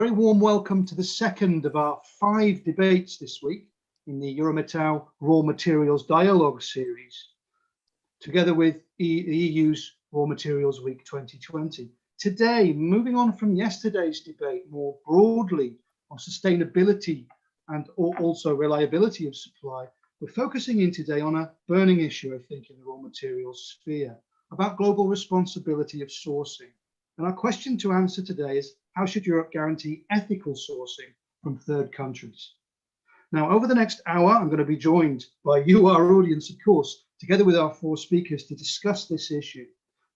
Very warm welcome to the second of our 5 debates this week in the Eurometaux Raw Materials Dialogue Series, together with the EU's Raw Materials Week 2020. Today, moving on from yesterday's debate more broadly on sustainability and also reliability of supply, we're focusing in today on a burning issue, I think, in the raw materials sphere, about global responsibility of sourcing. And our question to answer today is, how should Europe guarantee ethical sourcing from third countries? Now, over the next hour, I'm going to be joined by you, our audience, of course, together with our 4 speakers to discuss this issue.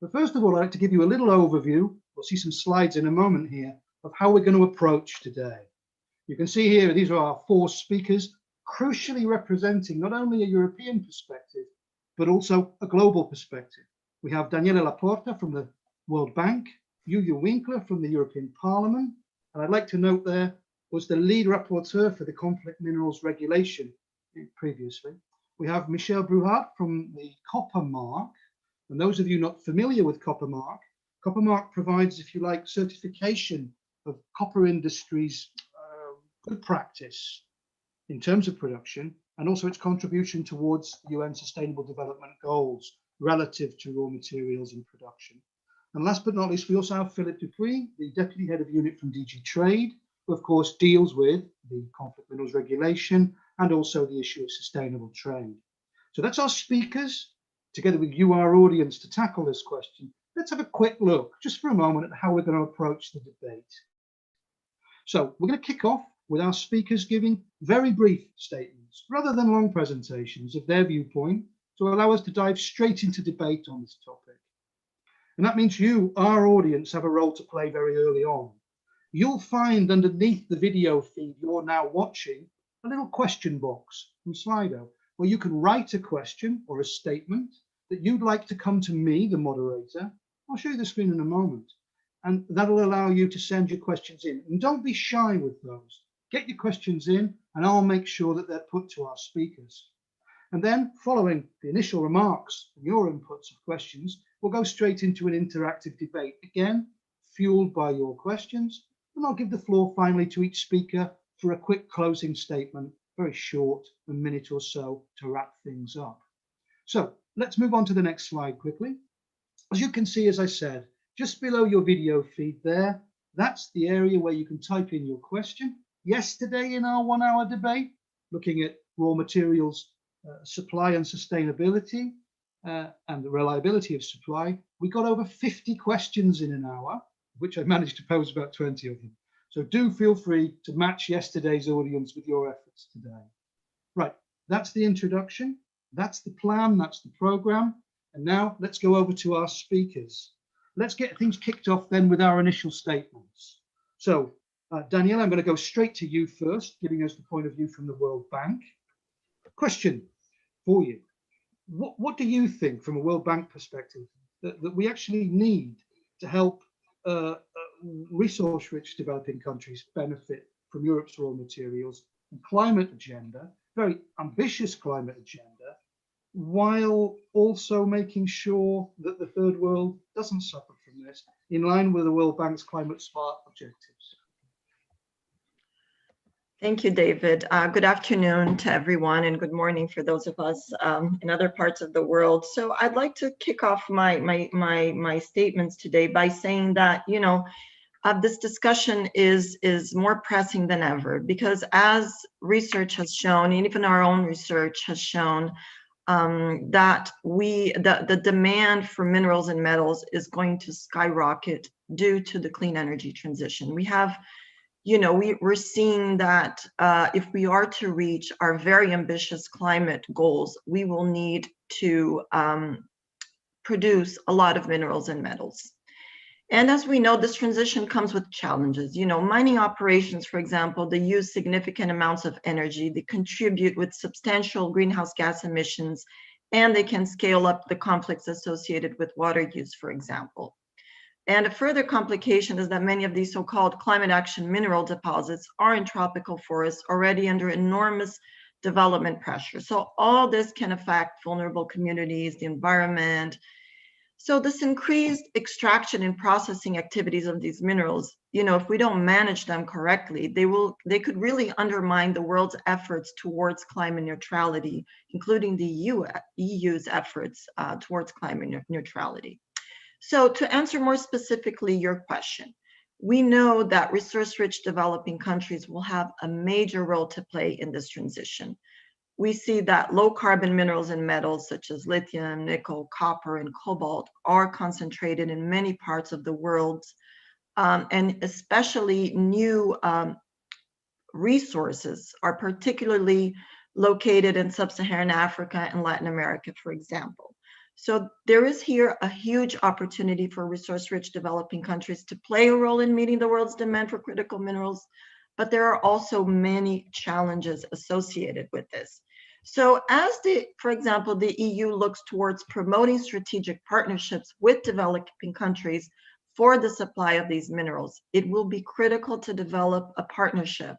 But first of all, I'd like to give you a little overview. We'll see some slides in a moment here of how we're going to approach today. You can see here, these are our 4 speakers, crucially representing not only a European perspective, but also a global perspective. We have Daniele Laporta from the World Bank, Julia Winkler from the European Parliament, and I'd like to note there was the lead rapporteur for the conflict minerals regulation previously. We have Michel Bruhat from the Copper Mark, and those of you not familiar with Copper Mark provides, if you like, certification of copper industry's good practice in terms of production, and also its contribution towards UN Sustainable Development Goals relative to raw materials and production. And last but not least, we also have Philip Dupuy, the Deputy Head of Unit from DG Trade, who of course deals with the conflict minerals regulation and also the issue of sustainable trade. So that's our speakers, together with you, our audience, to tackle this question. Let's have a quick look, just for a moment, at how we're going to approach the debate. So we're going to kick off with our speakers giving very brief statements, rather than long presentations of their viewpoint, to allow us to dive straight into debate on this topic. And that means you, our audience, have a role to play very early on. You'll find underneath the video feed you're now watching a little question box from Slido, where you can write a question or a statement that you'd like to come to me, the moderator. I'll show you the screen in a moment. And that'll allow you to send your questions in. And don't be shy with those. Get your questions in, and I'll make sure that they're put to our speakers. And then, following the initial remarks and your inputs of questions, we'll go straight into an interactive debate, again, fueled by your questions. And I'll give the floor finally to each speaker for a quick closing statement, very short, a minute or so, to wrap things up. So let's move on to the next slide quickly. As you can see, as I said, just below your video feed there, that's the area where you can type in your question. Yesterday in our 1-hour debate, looking at raw materials supply and sustainability and the reliability of supply, we got over 50 questions in an hour, which I managed to pose about 20 of them. So do feel free to match yesterday's audience with your efforts today. Right, that's the introduction, that's the plan, that's the program. And now let's go over to our speakers. Let's get things kicked off then with our initial statements. So Danielle, I'm going to go straight to you first, giving us the point of view from the World Bank. Question for you. What do you think from a World Bank perspective that we actually need to help resource-rich developing countries benefit from Europe's raw materials and climate agenda, very ambitious climate agenda, while also making sure that the third world doesn't suffer from this, in line with the World Bank's climate smart objectives? Thank you, David. Good afternoon to everyone, and good morning for those of us in other parts of the world. So I'd like to kick off my statements today by saying that, this discussion is more pressing than ever, because as research has shown, and even our own research has shown, that the demand for minerals and metals is going to skyrocket due to the clean energy transition. We're seeing that if we are to reach our very ambitious climate goals, we will need to produce a lot of minerals and metals. And as we know, this transition comes with challenges. Mining operations, for example, they use significant amounts of energy, they contribute with substantial greenhouse gas emissions, and they can scale up the conflicts associated with water use, for example. And a further complication is that many of these so-called climate action mineral deposits are in tropical forests already under enormous development pressure. So all this can affect vulnerable communities, the environment, So this increased extraction and processing activities of these minerals, if we don't manage them correctly, they could really undermine the world's efforts towards climate neutrality, including the EU's efforts towards climate neutrality. So to answer more specifically your question, we know that resource-rich developing countries will have a major role to play in this transition. We see that low carbon minerals and metals such as lithium, nickel, copper, and cobalt are concentrated in many parts of the world, and especially new resources are particularly located in sub-Saharan Africa and Latin America, for example. So there is here a huge opportunity for resource-rich developing countries to play a role in meeting the world's demand for critical minerals, but there are also many challenges associated with this. So for example, the EU looks towards promoting strategic partnerships with developing countries for the supply of these minerals, it will be critical to develop a partnership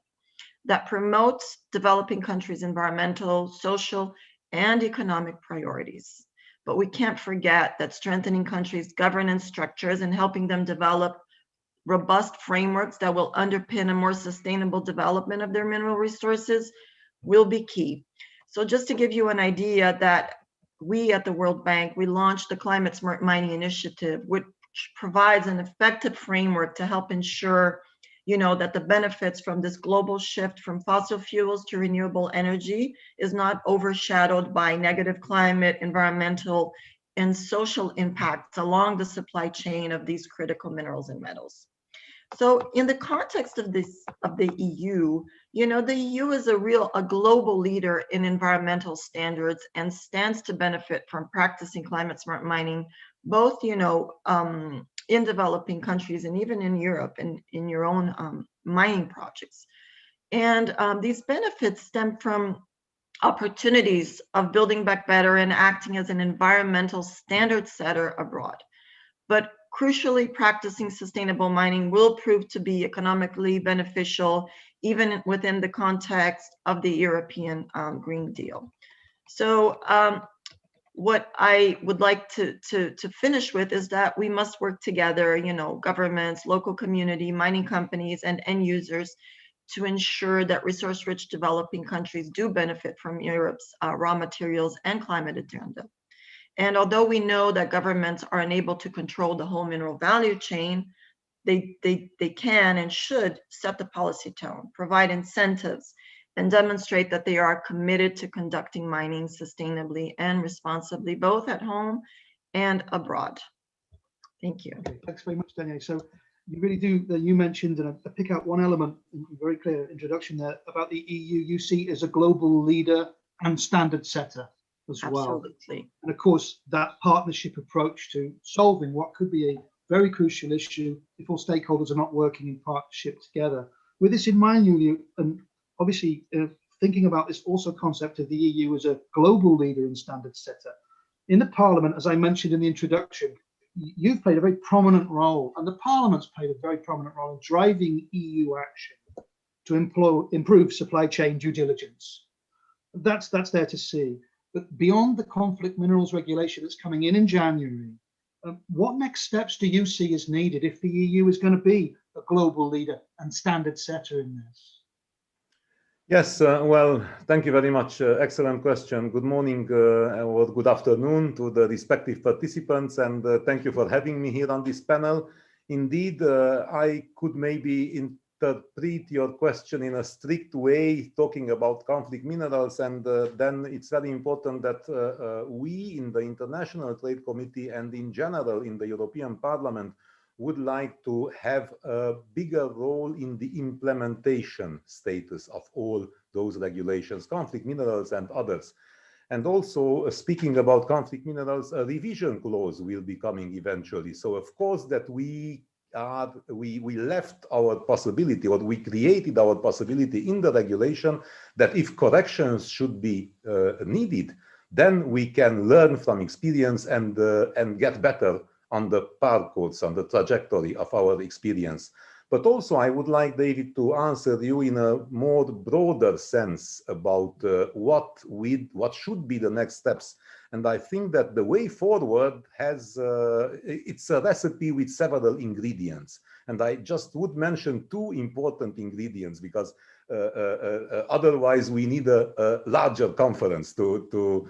that promotes developing countries' environmental, social, and economic priorities. But we can't forget that strengthening countries' governance structures and helping them develop robust frameworks that will underpin a more sustainable development of their mineral resources will be key. So just to give you an idea that we at the World Bank, we launched the Climate Smart Mining Initiative, which provides an effective framework to help ensure that the benefits from this global shift from fossil fuels to renewable energy is not overshadowed by negative climate, environmental, and social impacts along the supply chain of these critical minerals and metals. So in the context of the EU, the EU is a global leader in environmental standards and stands to benefit from practicing climate smart mining, both, in developing countries and even in Europe and in your own mining projects. And these benefits stem from opportunities of building back better and acting as an environmental standard setter abroad. But crucially, practicing sustainable mining will prove to be economically beneficial, even within the context of the European Green Deal. So what I would like to finish with is that we must work together, governments, local community, mining companies, and end users to ensure that resource-rich developing countries do benefit from Europe's raw materials and climate agenda. And although we know that governments are unable to control the whole mineral value chain, they can and should set the policy tone, provide incentives, and demonstrate that they are committed to conducting mining sustainably and responsibly, both at home and abroad. Thank you. Okay, thanks very much, Danielle. So you really do, you mentioned, and I pick out one element in a very clear introduction there about the EU you see as a global leader and standard setter as well. Absolutely. And of course, that partnership approach to solving what could be a very crucial issue if all stakeholders are not working in partnership together. With this in mind, Julia, and obviously thinking about this also concept of the EU as a global leader and standard setter. In the Parliament, as I mentioned in the introduction, you've played a very prominent role, and the Parliament's played a very prominent role in driving EU action to improve supply chain due diligence. That's there to see. But beyond the conflict minerals regulation that's coming in January, what next steps do you see as needed if the EU is going to be a global leader and standard setter in this? Yes, well, thank you very much. Excellent question. Good morning or good afternoon to the respective participants, and thank you for having me here on this panel. Indeed, I could maybe interpret your question in a strict way, talking about conflict minerals, and then it's very important that we in the International Trade Committee and in general in the European Parliament would like to have a bigger role in the implementation status of all those regulations, conflict minerals and others. And also, speaking about conflict minerals, a revision clause will be coming eventually. So of course that we left our possibility, or we created our possibility in the regulation that if corrections should be needed, then we can learn from experience and get better on the path course, on the trajectory of our experience. But also I would like, David, to answer you in a more broader sense about what should be the next steps. And I think that the way forward has, it's a recipe with several ingredients. And I just would mention two important ingredients, because otherwise we need a larger conference to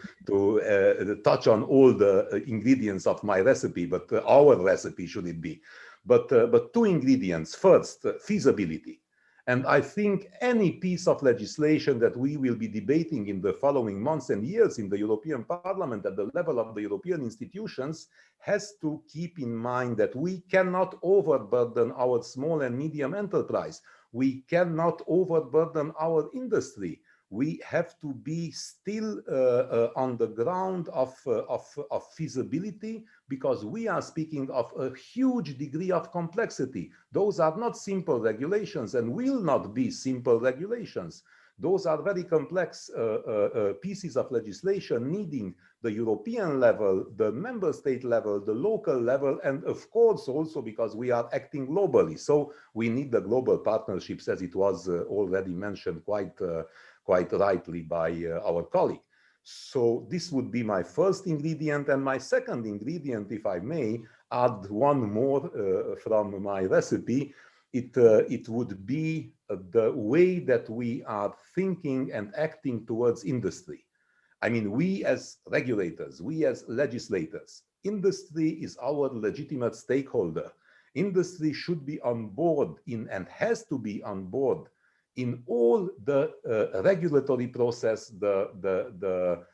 touch on all the ingredients of my recipe, but our recipe should it be. But two ingredients. First, feasibility. And I think any piece of legislation that we will be debating in the following months and years in the European Parliament at the level of the European institutions has to keep in mind that we cannot overburden our small and medium enterprise. We cannot overburden our industry. We have to be still on the ground of feasibility, because we are speaking of a huge degree of complexity. Those are not simple regulations and will not be simple regulations. Those are very complex pieces of legislation needing the European level, the member state level, the local level, and of course also because we are acting globally. So we need the global partnerships, as it was already mentioned quite rightly by our colleague. So this would be my first ingredient. And my second ingredient, if I may add one more from my recipe, it would be the way that we are thinking and acting towards industry. I mean, we as regulators, we as legislators, industry is our legitimate stakeholder. Industry should be on board in and has to be on board in all the regulatory process, the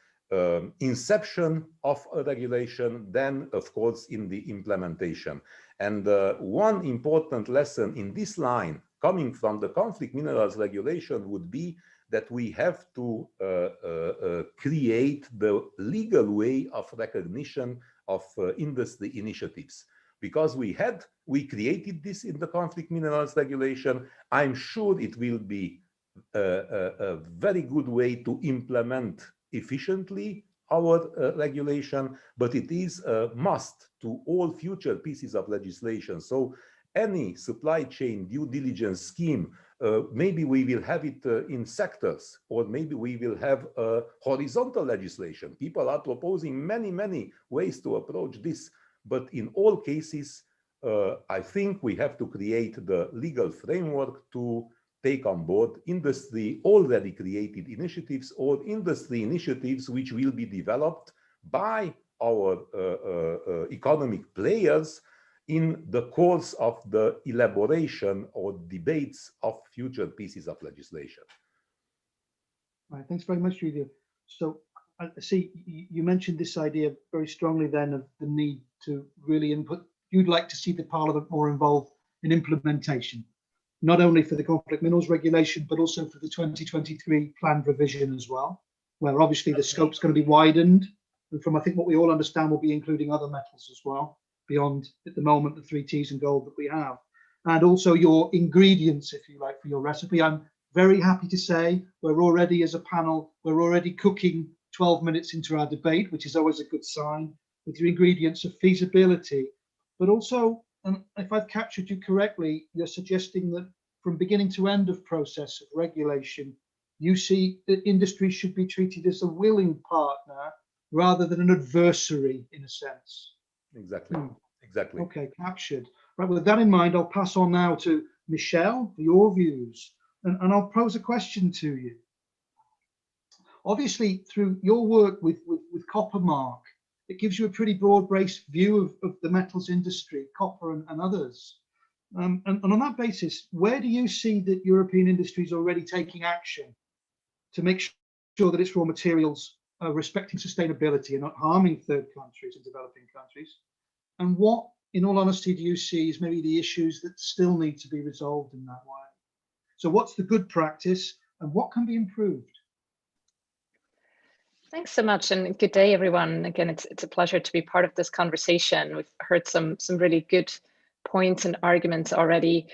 inception of a regulation, then of course in the implementation. And one important lesson in this line coming from the conflict minerals regulation would be that we have to create the legal way of recognition of industry initiatives. Because we created this in the conflict minerals regulation, I'm sure it will be a very good way to implement efficiently our regulation, but it is a must to all future pieces of legislation. So any supply chain due diligence scheme, maybe we will have it in sectors, or maybe we will have horizontal legislation. People are proposing many ways to approach this. But in all cases, I think we have to create the legal framework to take on board industry already created initiatives, or industry initiatives which will be developed by our economic players in the course of the elaboration or debates of future pieces of legislation. Right, thanks very much, Julio. So I see you mentioned this idea very strongly then of the need to really input. You'd like to see the Parliament more involved in implementation, not only for the conflict minerals regulation, but also for the 2023 planned revision as well, where obviously the scope's going to be widened. And from, I think, what we all understand, will be including other metals as well, beyond at the moment the 3 Ts and gold that we have. And also your ingredients, if you like, for your recipe. I'm very happy to say we're already, as a panel, we're already cooking 12 minutes into our debate, which is always a good sign, with your ingredients of feasibility. But also, and if I've captured you correctly, you're suggesting that from beginning to end of process of regulation, you see that industry should be treated as a willing partner rather than an adversary, in a sense. Exactly. Exactly. Okay, captured. Right, with that in mind, I'll pass on now to Michelle for your views, and I'll pose a question to you. Obviously, through your work with Coppermark, it gives you a pretty broad-based view of the metals industry, copper and others. And on that basis, where do you see that European industry is already taking action to make sure that its raw materials are respecting sustainability and not harming third countries and developing countries? And what, in all honesty, do you see as maybe the issues that still need to be resolved in that way? So what's the good practice and what can be improved? Thanks so much, and good day, everyone. Again, it's a pleasure to be part of this conversation. We've heard some really good points and arguments already.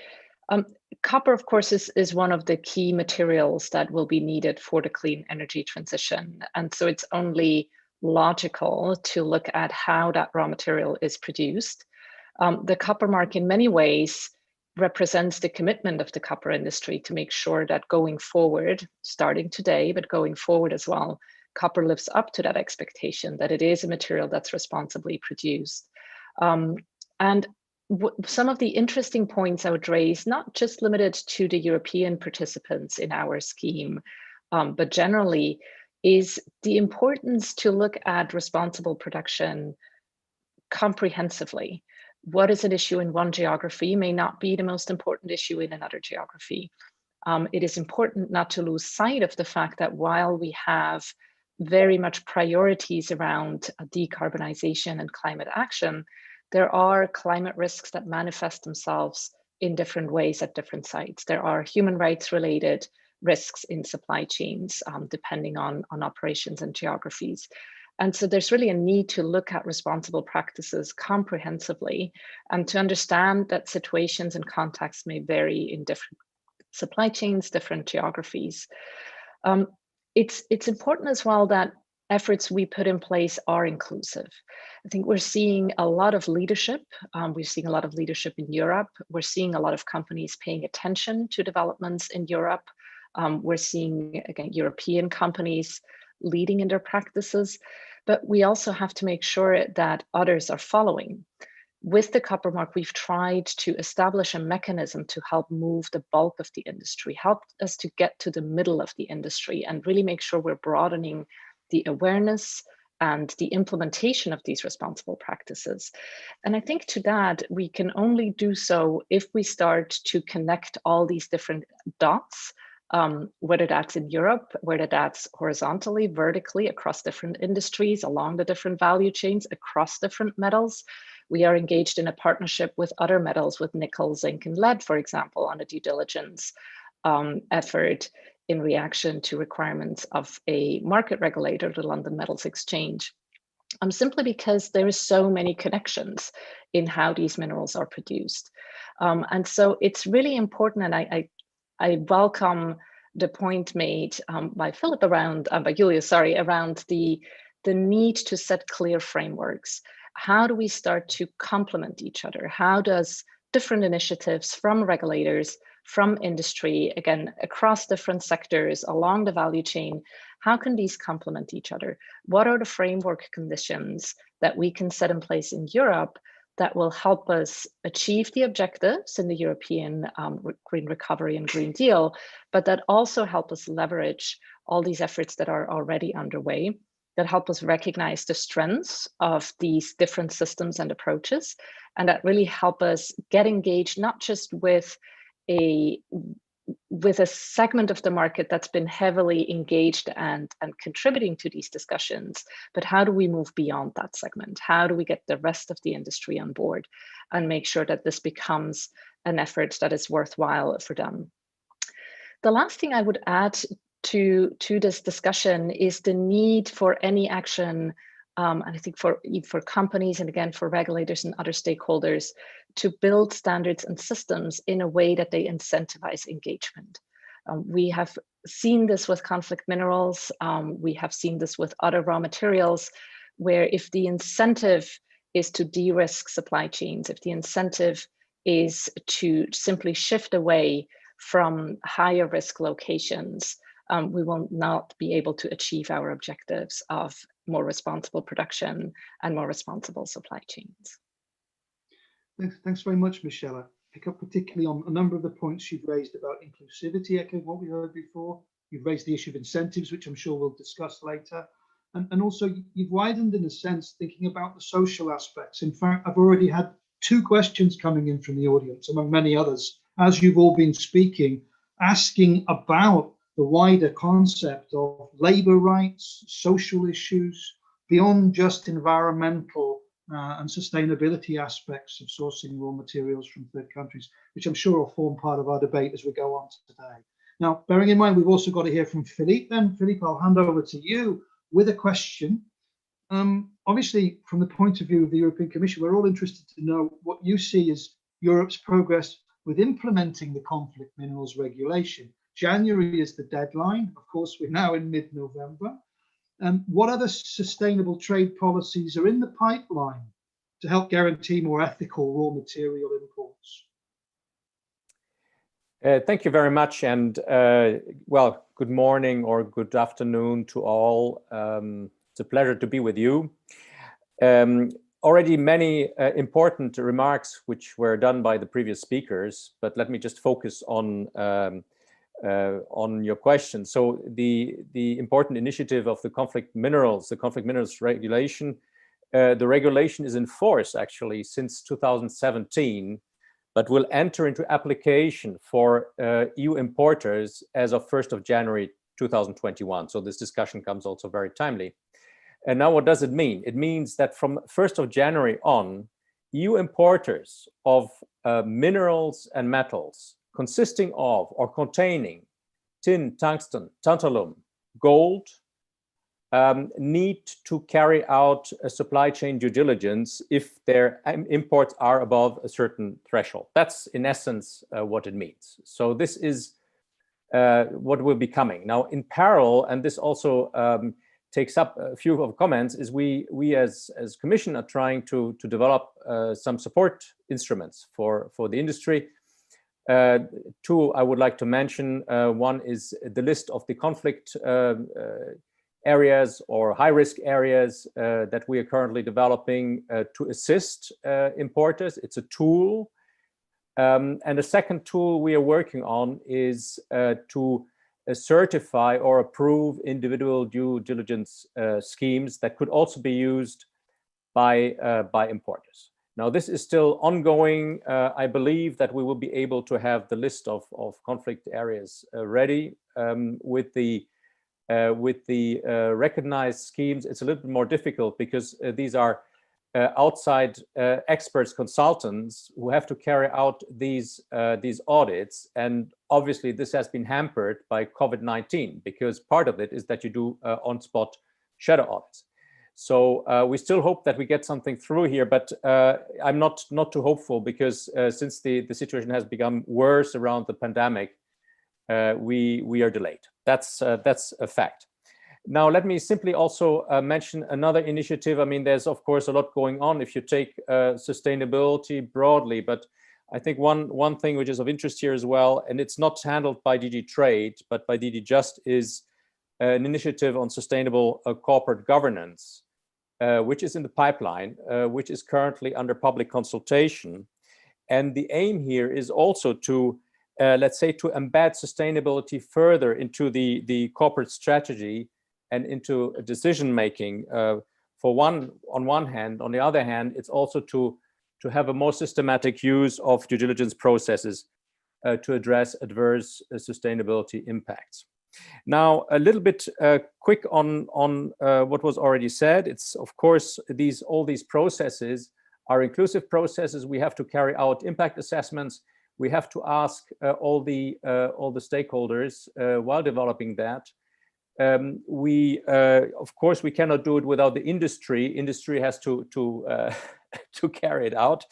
Copper, of course, is one of the key materials that will be needed for the clean energy transition. And so it's only logical to look at how that raw material is produced. The Coppermark, in many ways, represents the commitment of the copper industry to make sure that going forward, starting today, but going forward as well, copper lives up to that expectation that it is a material that's responsibly produced. And some of the interesting points I would raise, not just limited to the European participants in our scheme, but generally, is the importance to look at responsible production comprehensively. What is an issue in one geography may not be the most important issue in another geography. It is important not to lose sight of the fact that while we have very much priorities around decarbonization and climate action, there are climate risks that manifest themselves in different ways at different sites. There are human rights related risks in supply chains, depending on operations and geographies. And so there's really a need to look at responsible practices comprehensively and to understand that situations and contexts may vary in different supply chains, different geographies. It's important as well that efforts we put in place are inclusive. I think we're seeing a lot of leadership. We're seeing a lot of leadership in Europe. We're seeing a lot of companies paying attention to developments in Europe. We're seeing, again, European companies leading in their practices, but we also have to make sure that others are following. With the Copper Mark, we've tried to establish a mechanism to help move the bulk of the industry, help us to get to the middle of the industry and really make sure we're broadening the awareness and the implementation of these responsible practices. And I think to that, we can only do so if we start to connect all these different dots, whether that's in Europe, whether that's horizontally, vertically, across different industries, along the different value chains, across different metals. We are engaged in a partnership with other metals, with nickel, zinc, and lead, for example, on a due diligence effort in reaction to requirements of a market regulator, the London Metals Exchange. Simply because there is so many connections in how these minerals are produced. And so it's really important, and I welcome the point made by Philip around, by Julia, sorry, around the need to set clear frameworks. How do we start to complement each other? How does different initiatives from regulators, from industry, again, across different sectors along the value chain, how can these complement each other? What are the framework conditions that we can set in place in Europe that will help us achieve the objectives in the European Green Recovery and Green Deal, but that also help us leverage all these efforts that are already underway, that help us recognize the strengths of these different systems and approaches, and that really help us get engaged, not just with a segment of the market that's been heavily engaged and contributing to these discussions, but how do we move beyond that segment? How do we get the rest of the industry on board and make sure that this becomes an effort that is worthwhile for them? The last thing I would add to this discussion is the need for any action, and I think for companies and again for regulators and other stakeholders, to build standards and systems in a way that they incentivize engagement. We have seen this with conflict minerals. We have seen this with other raw materials, where if the incentive is to de-risk supply chains, if the incentive is to simply shift away from higher risk locations, we will not be able to achieve our objectives of more responsible production and more responsible supply chains. Thanks very much, Michelle. I pick up particularly on a number of the points you've raised about inclusivity, echoing what we heard before. You've raised the issue of incentives, which I'm sure we'll discuss later. And also you've widened, in a sense, thinking about the social aspects. In fact, I've already had 2 questions coming in from the audience, among many others, as you've all been speaking, asking about the wider concept of labor rights, social issues, beyond just environmental and sustainability aspects of sourcing raw materials from third countries, which I'm sure will form part of our debate as we go on today. Now, bearing in mind, we've also got to hear from Philippe. Then, Philippe, I'll hand over to you with a question. Obviously, from the point of view of the European Commission, we're all interested to know what you see as Europe's progress with implementing the conflict minerals regulation. January is the deadline. Of course, we're now in mid-November. What other sustainable trade policies are in the pipeline to help guarantee more ethical raw material imports? Thank you very much, and well, good morning or good afternoon to all. It's a pleasure to be with you. Already many important remarks which were done by the previous speakers, but let me just focus on your question. So the important initiative of the conflict minerals regulation, the regulation is in force actually since 2017, but will enter into application for EU importers as of 1st of January 2021. So this discussion comes also very timely. And now what does it mean? It means that from 1st of January on, EU importers of minerals and metals consisting of or containing tin, tungsten, tantalum, gold, need to carry out a supply chain due diligence if their imports are above a certain threshold. That's in essence what it means. So this is what will be coming. Now in parallel, and this also takes up a few of comments, is we as Commission are trying to develop some support instruments for the industry. Two I would like to mention. One is the list of the conflict areas or high-risk areas that we are currently developing to assist importers. It's a tool. And the second tool we are working on is to certify or approve individual due diligence schemes that could also be used by importers. Now, this is still ongoing. I believe that we will be able to have the list of conflict areas ready with the recognized schemes. It's a little bit more difficult because these are outside experts, consultants who have to carry out these audits, and obviously this has been hampered by COVID-19 because part of it is that you do on-spot shadow audits. So we still hope that we get something through here, but I'm not too hopeful because since the situation has become worse around the pandemic, we are delayed. That's a fact. Now, let me simply also mention another initiative. I mean, there's of course a lot going on if you take sustainability broadly, but I think one thing which is of interest here as well, and it's not handled by DG Trade, but by DG Just, is an initiative on sustainable corporate governance, which is in the pipeline, which is currently under public consultation. And the aim here is also to, let's say, to embed sustainability further into the corporate strategy and into decision-making on one hand. On the other hand, it's also to have a more systematic use of due diligence processes to address adverse sustainability impacts. Now, a little bit quick on what was already said. It's of course all these processes are inclusive processes. We have to carry out impact assessments. We have to ask all the stakeholders while developing that. Of course, we cannot do it without the industry. Industry has to carry it out.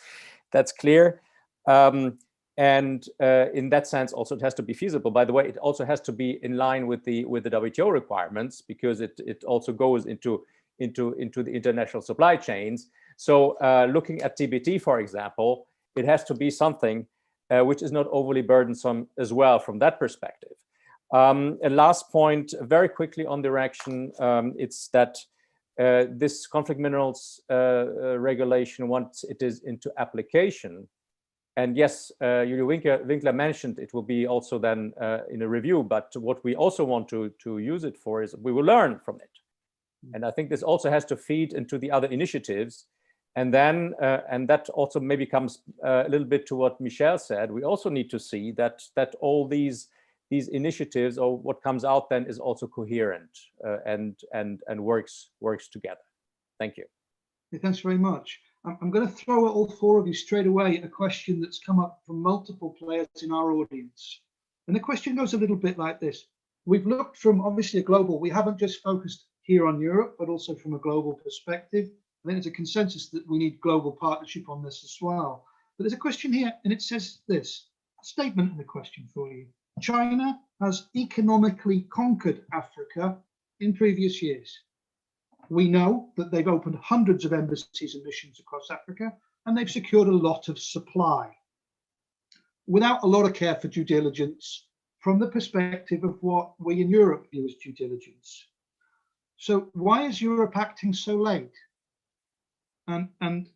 That's clear. And in that sense, also it has to be feasible. By the way, it also has to be in line with the WTO requirements because it also goes into the international supply chains. So looking at TBT, for example, it has to be something which is not overly burdensome as well from that perspective. A last point, very quickly on direction, it's that this conflict minerals regulation, once it is into application, and yes, Julia Winkler mentioned it will be also then in a review, but what we also want to use it for is we will learn from it. And I think this also has to feed into the other initiatives. And then, and that also maybe comes a little bit to what Michel said, we also need to see that all these initiatives or what comes out then is also coherent and works together. Thank you. Okay, thanks very much. I'm going to throw at all four of you straight away a question that's come up from multiple players in our audience. And the question goes a little bit like this. We've looked from obviously a global, we haven't just focused here on Europe, but also from a global perspective. I think there's a consensus that we need global partnership on this as well. But there's a question here, and it says this, a statement in the question for you. China has economically conquered Africa in previous years. We know that they've opened hundreds of embassies and missions across Africa, and they've secured a lot of supply. without a lot of care for due diligence from the perspective of what we in Europe view as due diligence. So why is Europe acting so late? And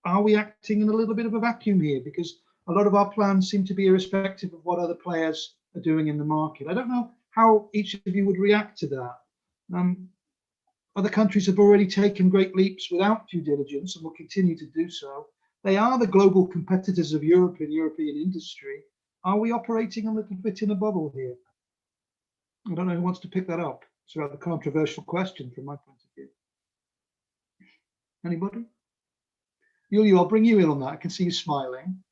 are we acting in a little bit of a vacuum here? Because a lot of our plans seem to be irrespective of what other players are doing in the market. I don't know how each of you would react to that. Other countries have already taken great leaps without due diligence and will continue to do so. They are the global competitors of Europe and European industry. Are we operating a little bit in a bubble here? I don't know who wants to pick that up. It's a rather controversial question from my point of view. Anybody? Julio, I'll bring you in on that. I can see you smiling.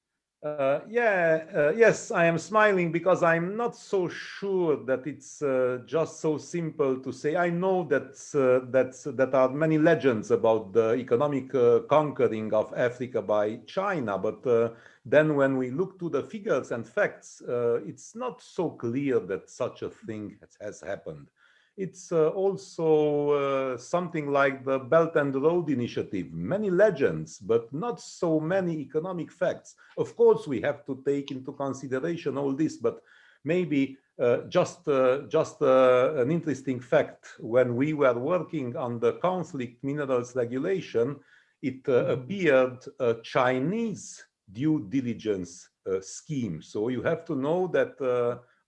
Yes, I am smiling because I'm not so sure that it's just so simple to say. I know that are many legends about the economic conquering of Africa by China, but then when we look to the figures and facts, it's not so clear that such a thing has happened. It's also something like the Belt and Road Initiative. Many legends, but not so many economic facts. Of course, we have to take into consideration all this, but maybe just an interesting fact. When we were working on the conflict minerals regulation, it appeared a Chinese due diligence scheme. So you have to know that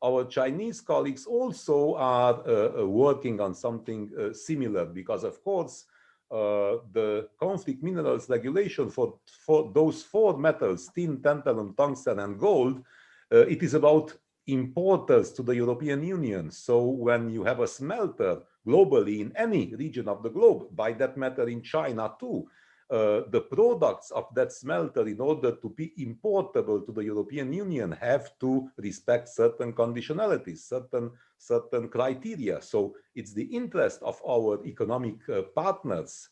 our Chinese colleagues also are working on something similar, because of course the conflict minerals regulation for those four metals, tin, tantalum, tungsten and gold, it is about importers to the European Union. So when you have a smelter globally in any region of the globe, by that matter in China too, the products of that smelter, in order to be importable to the European Union, have to respect certain conditionalities, certain criteria. So it's the interest of our economic partners,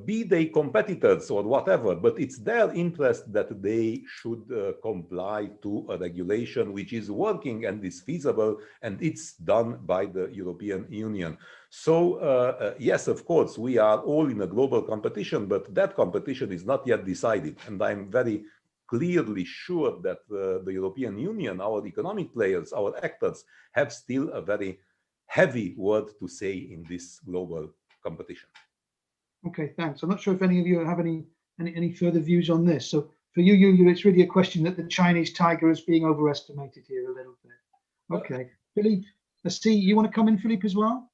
be they competitors or whatever, but it's their interest that they should comply to a regulation which is working and is feasible, and it's done by the European Union. So yes, of course, we are all in a global competition, but that competition is not yet decided. And I'm very clearly sure that the European Union, our economic players, our actors, have still a very heavy word to say in this global competition. Okay, thanks. I'm not sure if any of you have any further views on this. So for you, it's really a question that the Chinese tiger is being overestimated here a little bit. Okay, Philippe, I see you want to come in, Philippe, as well?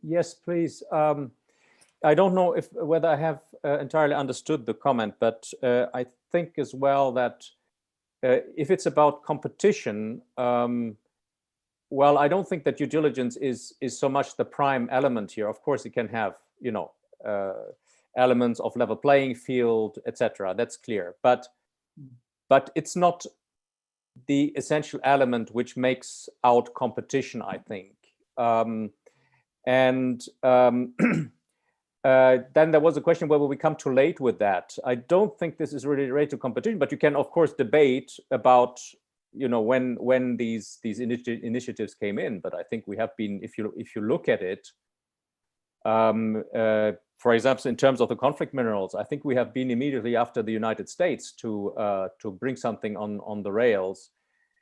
Yes, please. I don't know whether I have entirely understood the comment, but I think as well that if it's about competition, well, I don't think that due diligence is so much the prime element here. Of course, it can have, elements of level playing field, etc. That's clear, but it's not the essential element which makes out competition, I think. Then there was a question whether we come too late with that. I don't think this is really related to competition, but you can of course debate about when these initiatives came in. But I think we have been, if you look at it, for example, in terms of the conflict minerals, I think we have been immediately after the United States to bring something on the rails.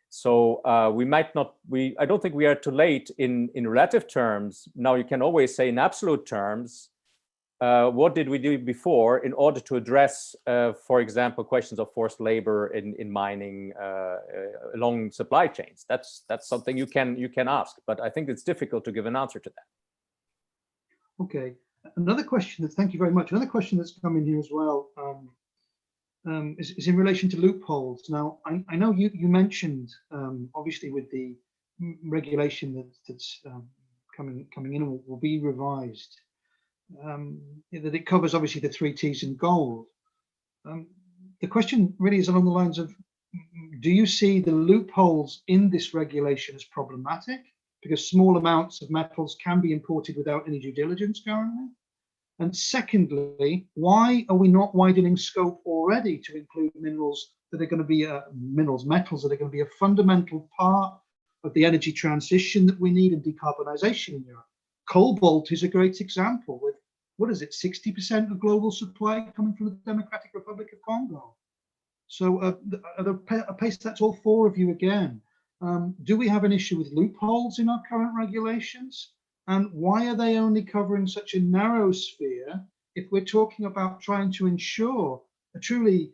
So we might not. I don't think we are too late in relative terms. Now you can always say in absolute terms, what did we do before in order to address, for example, questions of forced labor in mining along supply chains? That's something you can ask, but I think it's difficult to give an answer to that. Okay. Another question thank you very much. Another question that's come in here as well is in relation to loopholes. Now, I know you mentioned, obviously, with the regulation that's coming in and will be revised, that it covers obviously the 3 T's and gold. The question really is along the lines of, do you see the loopholes in this regulation as problematic? Because small amounts of metals can be imported without any due diligence currently. And secondly, why are we not widening scope already to include minerals that are going to be metals that are going to be a fundamental part of the energy transition that we need in decarbonisation in Europe? Cobalt is a great example with, what is it, 60% of global supply coming from the Democratic Republic of Congo. So I paste that to all four of you again. Do we have an issue with loopholes in our current regulations? And why are they only covering such a narrow sphere if we're talking about trying to ensure a truly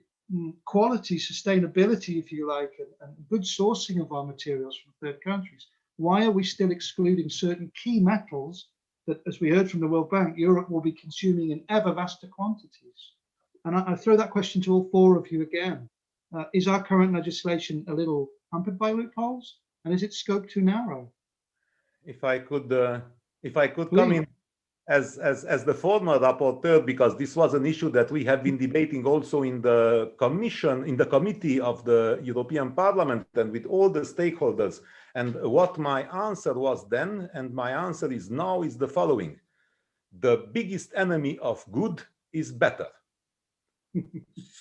quality sustainability, if you like, and good sourcing of our materials from third countries? Why are we still excluding certain key metals that, as we heard from the World Bank, Europe will be consuming in ever vaster quantities? And I throw that question to all four of you again. Is our current legislation a little hampered by loopholes? And is its scope too narrow? If I could come in as the former rapporteur, because this was an issue that we have been debating also in the committee of the European Parliament and with all the stakeholders. And what my answer was then, and my answer is now, is the following: the biggest enemy of good is better.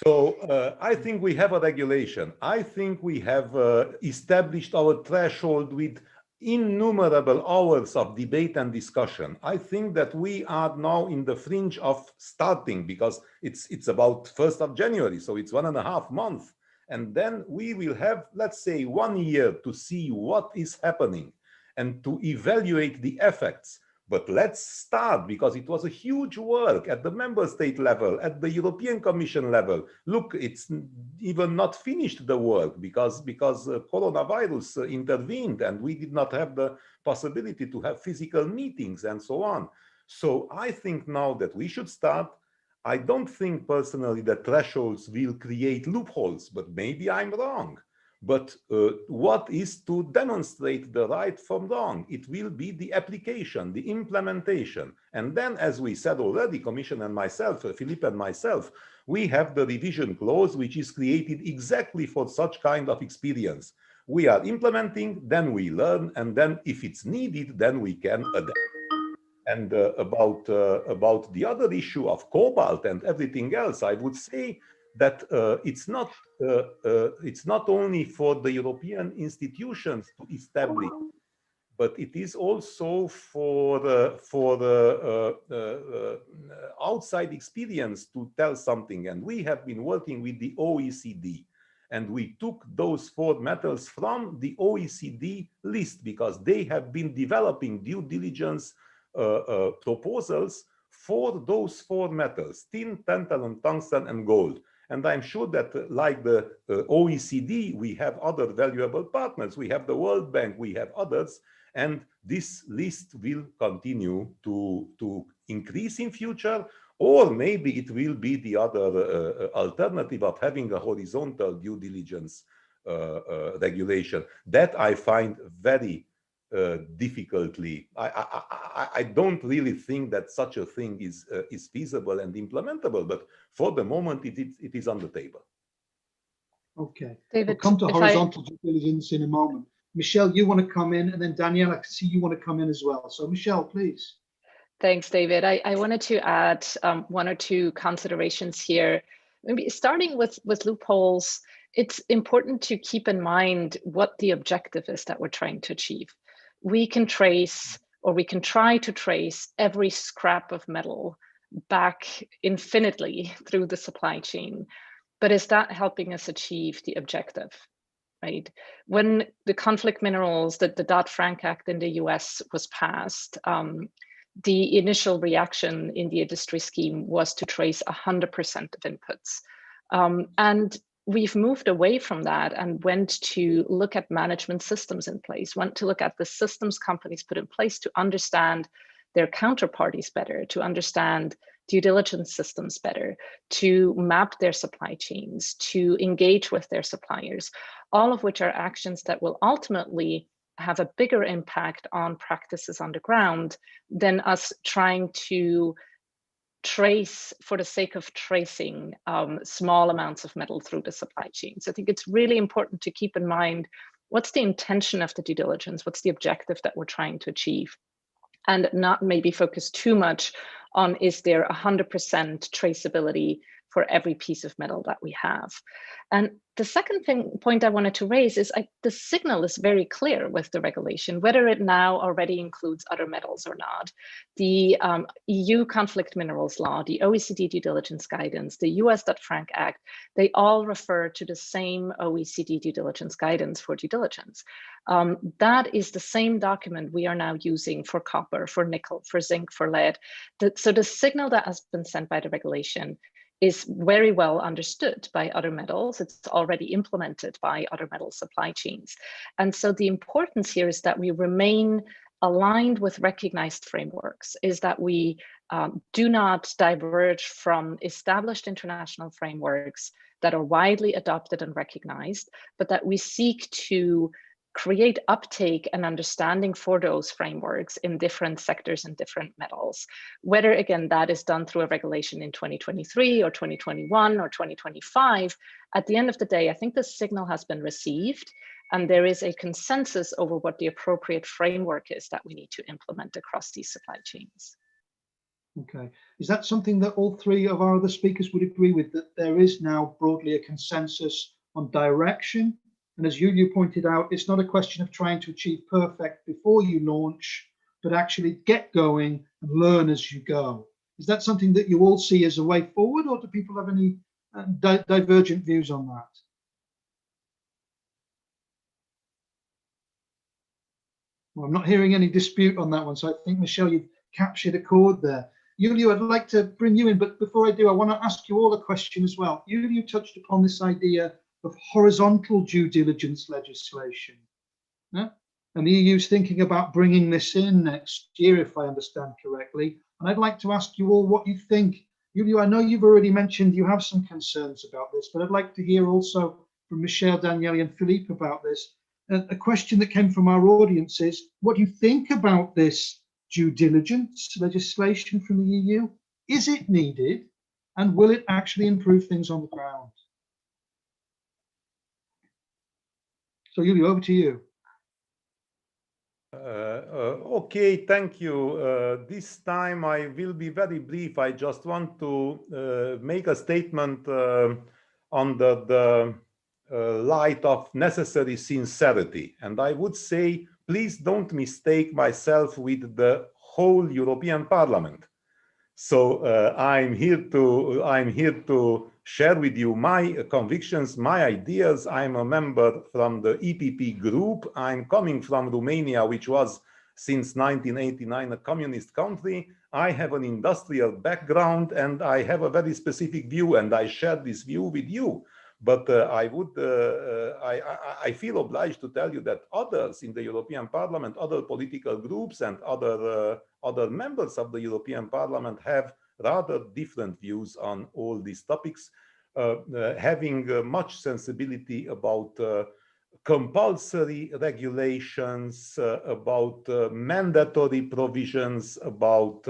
So I think we have a regulation. I think we have established our threshold with innumerable hours of debate and discussion. I think that we are now in the fringe of starting, because it's about 1st of January, so it's 1.5 months. And then we will have, let's say, 1 year to see what is happening and to evaluate the effects. But let's start, because it was a huge work at the member state level, at the European Commission level. Look, it's even not finished the work because coronavirus intervened and we did not have the possibility to have physical meetings and so on. So I think now that we should start. I don't think personally that thresholds will create loopholes, but maybe I'm wrong. But what is to demonstrate the right from wrong? It will be the application, the implementation. And then, as we said already, Commission and myself, Philippe and myself, we have the revision clause, which is created exactly for such kind of experience. We are implementing, then we learn, and then if it's needed, then we can adapt. And about the other issue of cobalt and everything else, I would say that it's not only for the European institutions to establish, but it is also for outside experience to tell something. And we have been working with the OECD, and we took those 4 metals from the OECD list because they have been developing due diligence proposals for those 4 metals: tin, tantalum, tungsten, and gold. And I'm sure that, like the OECD, we have other valuable partners. We have the World Bank, we have others, and this list will continue to increase in future, or maybe it will be the other alternative of having a horizontal due diligence regulation. That I find very difficultly. I don't really think that such a thing is feasible and implementable, but for the moment it is on the table. Okay, David, we'll come to horizontal due diligence in a moment. Michelle, you want to come in, and then Danielle, I can see you want to come in as well. So Michelle, please. Thanks, David. I wanted to add 1 or 2 considerations here. Maybe starting with loopholes, it's important to keep in mind what the objective is that we're trying to achieve. We can trace, or we can try to trace, every scrap of metal back infinitely through the supply chain. But is that helping us achieve the objective? Right? When the conflict minerals, the Dodd-Frank Act in the US was passed, the initial reaction in the industry scheme was to trace 100% of inputs. And we've moved away from that and went to look at management systems in place, went to look at the systems companies put in place to understand their counterparties better, to understand due diligence systems better, to map their supply chains, to engage with their suppliers, all of which are actions that will ultimately have a bigger impact on practices on the ground than us trying to trace for the sake of tracing small amounts of metal through the supply chain. So I think it's really important to keep in mind, what's the intention of the due diligence? What's the objective that we're trying to achieve? And not maybe focus too much on, is there 100% traceability for every piece of metal that we have. And the second point I wanted to raise is the signal is very clear with the regulation, whether it now already includes other metals or not. The EU conflict minerals law, the OECD due diligence guidance, the US Dodd-Frank Act, they all refer to the same OECD due diligence guidance for due diligence. That is the same document we are now using for copper, for nickel, for zinc, for lead. So the signal that has been sent by the regulation is very well understood by other metals. It's already implemented by other metal supply chains. And so the importance here is that we remain aligned with recognized frameworks, is that we do not diverge from established international frameworks that are widely adopted and recognized, but that we seek to create uptake and understanding for those frameworks in different sectors and different metals. Whether, again, that is done through a regulation in 2023 or 2021 or 2025, at the end of the day, I think the signal has been received and there is a consensus over what the appropriate framework is that we need to implement across these supply chains. Okay, is that something that all three of our other speakers would agree with, that there is now broadly a consensus on direction? And as you pointed out, it's not a question of trying to achieve perfect before you launch, but actually get going and learn as you go. Is that something that you all see as a way forward, or do people have any divergent views on that? Well, I'm not hearing any dispute on that one, so I think, Michelle, you've captured a chord there. Yuliu, I'd like to bring you in, but before I do, I want to ask you all a question as well. Yuliu touched upon this idea of horizontal due diligence legislation. Yeah? And the EU's thinking about bringing this in next year, if I understand correctly. And I'd like to ask you all what you think. Yuliu, I know you've already mentioned you have some concerns about this, but I'd like to hear also from Michelle, Daniele, and Philippe about this. A question that came from our audience is, what do you think about this due diligence legislation from the EU? Is it needed? And will it actually improve things on the ground? So, Yuliu, over to you. Okay, thank you. This time I will be very brief. I just want to make a statement on the light of necessary sincerity. And I would say, please don't mistake myself with the whole European Parliament. So I'm here to share with you my convictions, my ideas. I'm a member from the EPP group. I'm coming from Romania, which was since 1989 a communist country. I have an industrial background and I have a very specific view, and I share this view with you. But I feel obliged to tell you that others in the European Parliament, other political groups and other members of the European Parliament have rather different views on all these topics, having much sensibility about compulsory regulations, about mandatory provisions, about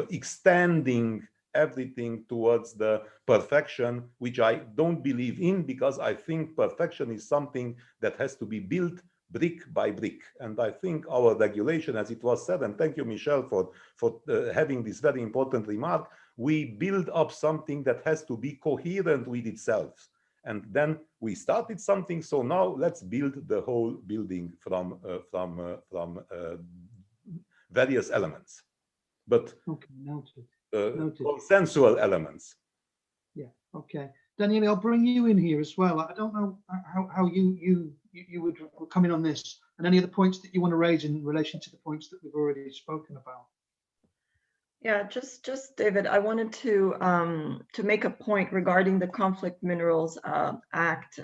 extending everything towards the perfection, which I don't believe in, because I think perfection is something that has to be built brick by brick. And I think our regulation, as it was said, and thank you, Michelle, for having this very important remark, we build up something that has to be coherent with itself. And then we started something, so now let's build the whole building from various elements. But okay, noted. Consensual elements. Yeah, okay. Daniele, I'll bring you in here as well. I don't know how you would come in on this, and any other points that you want to raise in relation to the points that we've already spoken about. Yeah, just David, I wanted to make a point regarding the Conflict Minerals Act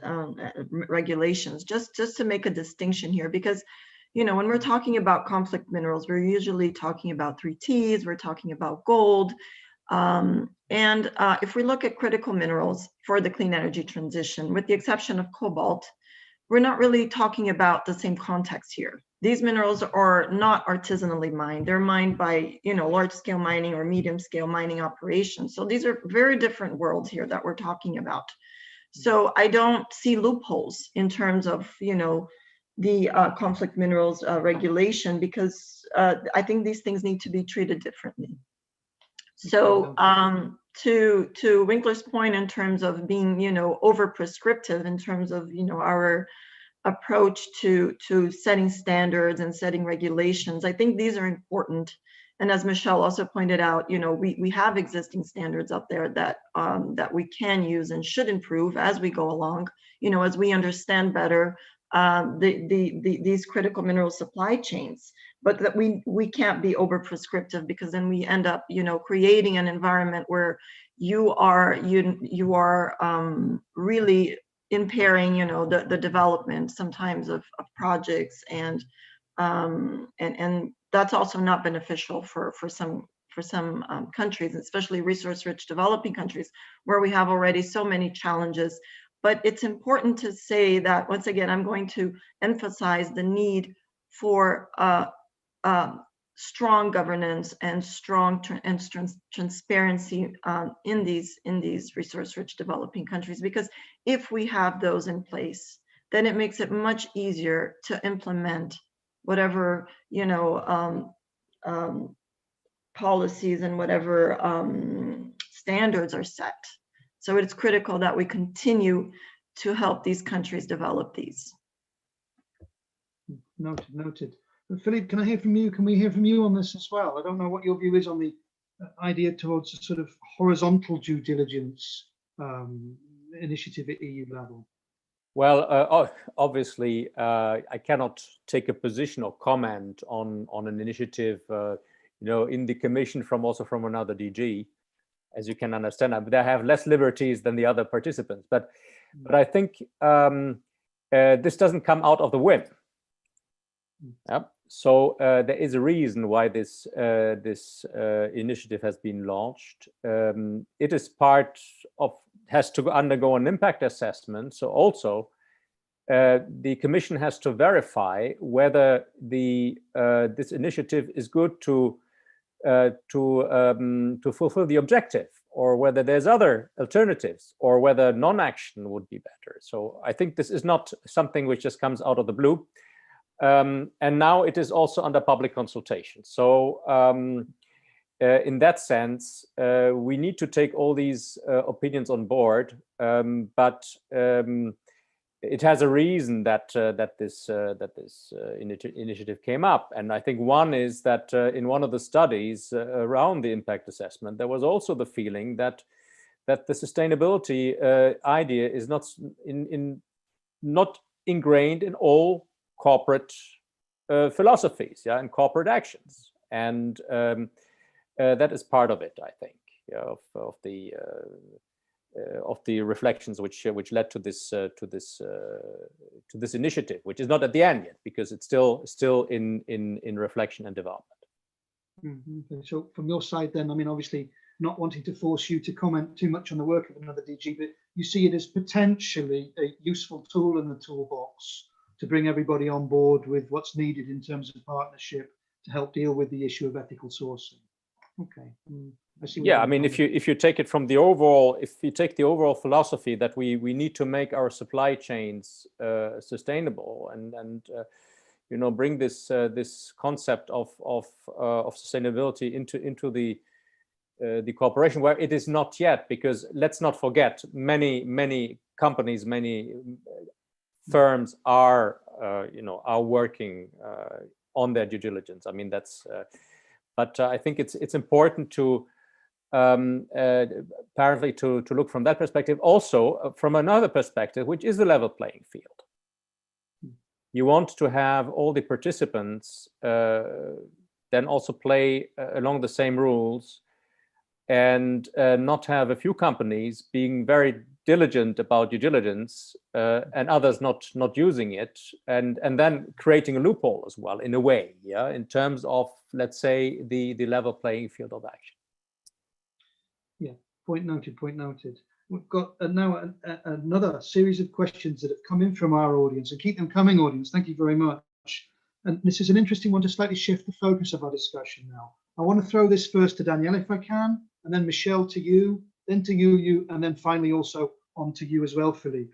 regulations, just to make a distinction here, because when we're talking about conflict minerals, we're usually talking about 3 T's, we're talking about gold. And if we look at critical minerals for the clean energy transition, with the exception of cobalt, we're not really talking about the same context here. These minerals are not artisanally mined. They're mined by, large scale mining or medium scale mining operations. So these are very different worlds here that we're talking about. So I don't see loopholes in terms of, the conflict minerals regulation, because I think these things need to be treated differently. So to Winkler's point in terms of being, over prescriptive in terms of, our approach to setting standards and setting regulations, I think these are important. And as Michelle also pointed out, we have existing standards out there that that we can use and should improve as we go along, as we understand better these critical mineral supply chains. But that we can't be over prescriptive, because then we end up, creating an environment where you are really impairing, the development sometimes of projects, and that's also not beneficial for some countries, especially resource-rich developing countries, where we have already so many challenges. But it's important to say that, once again, I'm going to emphasize the need for strong governance and strong transparency in these resource-rich developing countries, because if we have those in place, then it makes it much easier to implement whatever policies and whatever standards are set. So it's critical that we continue to help these countries develop these. Noted. Philippe, can I hear from you? Can we hear from you on this as well? I don't know what your view is on the idea towards a sort of horizontal due diligence initiative at EU level. Well, obviously, I cannot take a position or comment on an initiative, in the Commission from another DG, as you can understand. They have less liberties than the other participants, but I think this doesn't come out of the whim. Yep. So there is a reason why this initiative has been launched. It is has to undergo an impact assessment. So also the Commission has to verify whether this initiative is good to fulfill the objective, or whether there's other alternatives, or whether non-action would be better. So I think this is not something which just comes out of the blue. And now it is also under public consultation. So in that sense, we need to take all these opinions on board, but it has a reason that this initiative came up. And I think one is that in one of the studies around the impact assessment, there was also the feeling that the sustainability idea is not ingrained in all corporate philosophies, and corporate actions, and that is part of it, I think, of the reflections which led to this initiative, which is not at the end yet, because it's still in reflection and development. Okay. So from your side, then, I mean, obviously not wanting to force you to comment too much on the work of another DG, but you see it as potentially a useful tool in the toolbox to bring everybody on board with what's needed in terms of partnership to help deal with the issue of ethical sourcing. Okay. I see. Yeah, I mean, if you take it from the overall, if you take the overall philosophy that we need to make our supply chains sustainable, and bring this concept of sustainability into the cooperation, where it is not yet, because let's not forget, many companies, many firms are working on their due diligence. I mean, that's but I think it's important to apparently to look from that perspective, also from another perspective, which is the level playing field. You want to have all the participants then also play along the same rules, and not have a few companies being very diligent about due diligence and others not using it, and then creating a loophole as well, in a way, in terms of, let's say, the level playing field of action. Yeah, point noted. We've got now another series of questions that have come in from our audience, and keep them coming, audience. Thank you very much. And this is an interesting one to slightly shift the focus of our discussion now. I want to throw this first to Danielle, if I can, and then Michelle to you, then to you, and then finally also on to you as well, Philippe.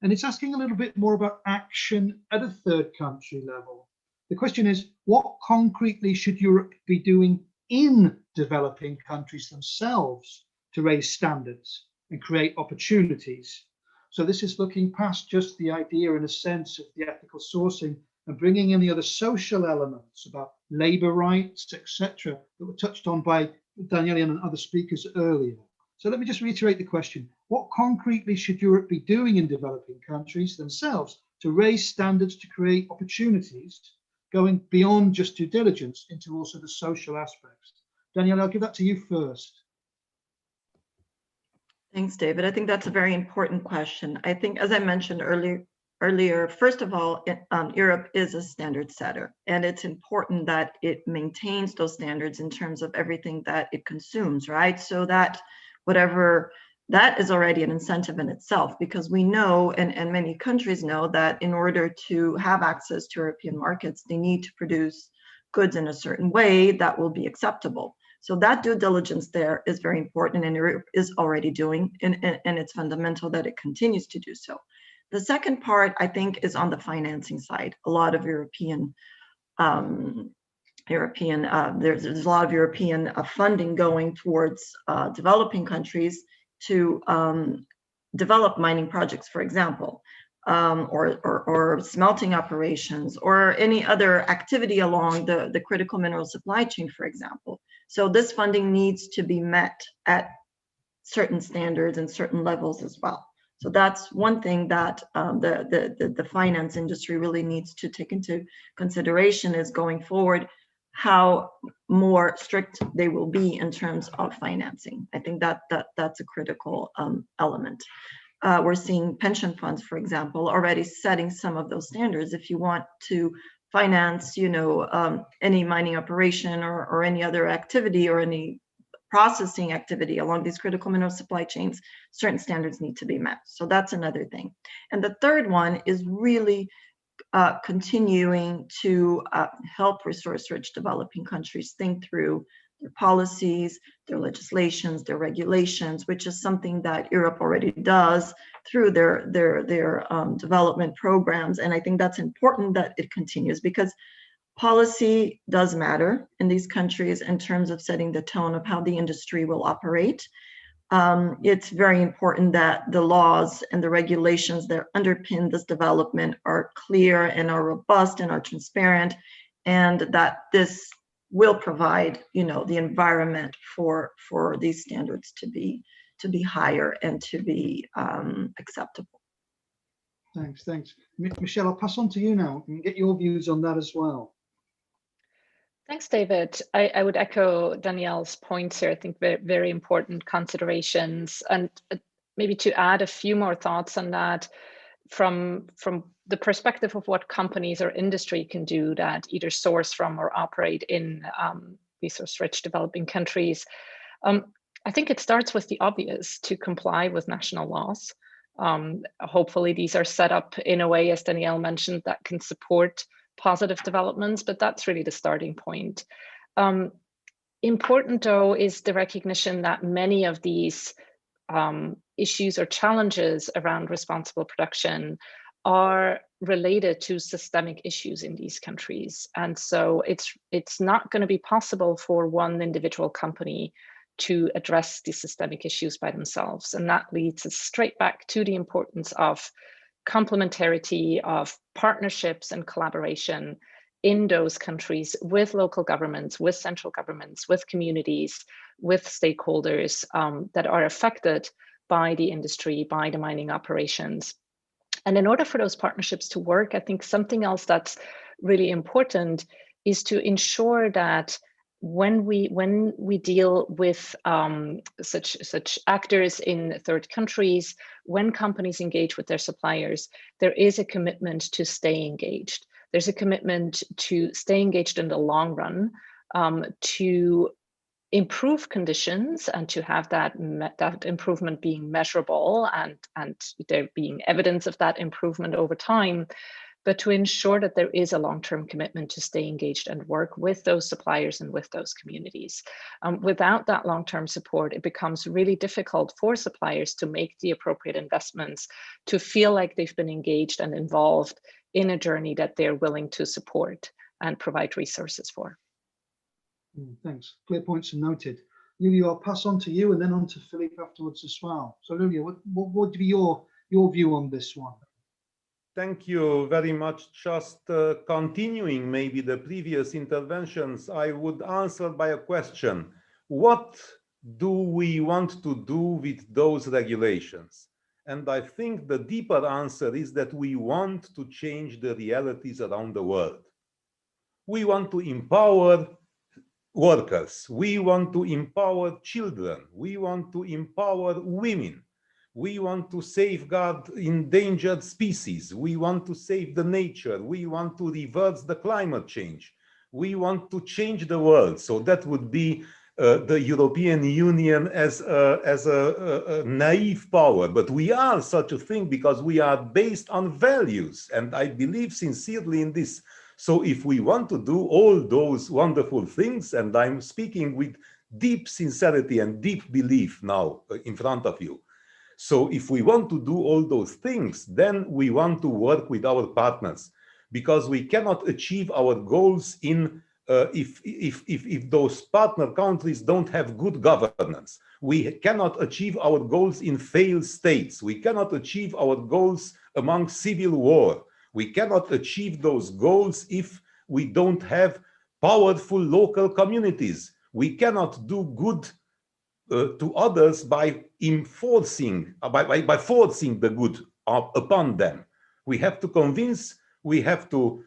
And it's asking a little bit more about action at a third country level. The question is, what concretely should Europe be doing in developing countries themselves to raise standards and create opportunities. So this is looking past just the idea in a sense of the ethical sourcing and bringing in the other social elements about labour rights, etc., that were touched on by Daniele and other speakers earlier. So let me just reiterate the question. What concretely should Europe be doing in developing countries themselves to raise standards, to create opportunities, going beyond just due diligence into also the social aspects? Daniele, I'll give that to you first. Thanks, David. I think that's a very important question. I think, as I mentioned earlier, first of all, Europe is a standard setter, and it's important that it maintains those standards in terms of everything that it consumes, right? So that whatever, that is already an incentive in itself, because we know, and many countries know, that in order to have access to European markets, they need to produce goods in a certain way that will be acceptable. So that due diligence there is very important, and Europe is already doing, and it's fundamental that it continues to do so. The second part, I think, is on the financing side. A lot of there's a lot of European funding going towards developing countries to develop mining projects, for example, or smelting operations, or any other activity along the critical mineral supply chain, for example. So this funding needs to be met at certain standards and certain levels as well. So that's one thing that the finance industry really needs to take into consideration, is going forward, how more strict they will be in terms of financing. I think that's a critical element. We're seeing pension funds, for example, already setting some of those standards. If you want to finance, any mining operation or any other activity or any processing activity along these critical mineral supply chains, certain standards need to be met. So that's another thing. And the third one is really continuing to help resource-rich developing countries think through their policies, their legislations, their regulations, which is something that Europe already does through their development programs. And I think that's important that it continues, because policy does matter in these countries in terms of setting the tone of how the industry will operate. It's very important that the laws and the regulations that underpin this development are clear and are robust and are transparent, and that this will provide, the environment for these standards to be higher and to be acceptable. Thanks. Michelle, I'll pass on to you now and get your views on that as well. Thanks, David. I would echo Danielle's points here. I think very, very important considerations, and maybe to add a few more thoughts on that from the perspective of what companies or industry can do that either source from or operate in resource-rich developing countries. I think it starts with the obvious: to comply with national laws. Hopefully these are set up in a way, as Danielle mentioned, that can support positive developments, but that's really the starting point. Important, though, is the recognition that many of these issues or challenges around responsible production are related to systemic issues in these countries. And so it's not going to be possible for one individual company to address these systemic issues by themselves. And that leads us straight back to the importance of complementarity, of partnerships and collaboration in those countries with local governments, with central governments, with communities, with stakeholders that are affected by the industry, by the mining operations. And in order for those partnerships to work, I think something else that's really important is to ensure that when we deal with such actors in third countries, when companies engage with their suppliers, there is a commitment to stay engaged. There's a commitment to stay engaged in the long run, to improve conditions and to have that improvement being measurable and there being evidence of that improvement over time, but to ensure that there is a long-term commitment to stay engaged and work with those suppliers and with those communities. Without that long-term support, it becomes really difficult for suppliers to make the appropriate investments, to feel like they've been engaged and involved in a journey that they're willing to support and provide resources for. Thanks. Clear points are noted. Julia, I'll pass on to you and then on to Philippe afterwards as well. So Julia, what would be your view on this one? Thank you very much. Just continuing maybe the previous interventions, I would answer by a question. What do we want to do with those regulations? And I think the deeper answer is that we want to change the realities around the world. We want to empower workers. We want to empower children. We want to empower women. We want to safeguard endangered species. We want to save the nature. We want to reverse the climate change. We want to change the world. So that would be the European Union as a naive power. But we are such a thing because we are based on values. And I believe sincerely in this. So if we want to do all those wonderful things, and I'm speaking with deep sincerity and deep belief now in front of you. So if we want to do all those things, then we want to work with our partners, because we cannot achieve our goals if those partner countries don't have good governance. We cannot achieve our goals in failed states. We cannot achieve our goals among civil war. We cannot achieve those goals if we don't have powerful local communities. We cannot do good to others by enforcing, by forcing the good upon them. We have to convince, we have to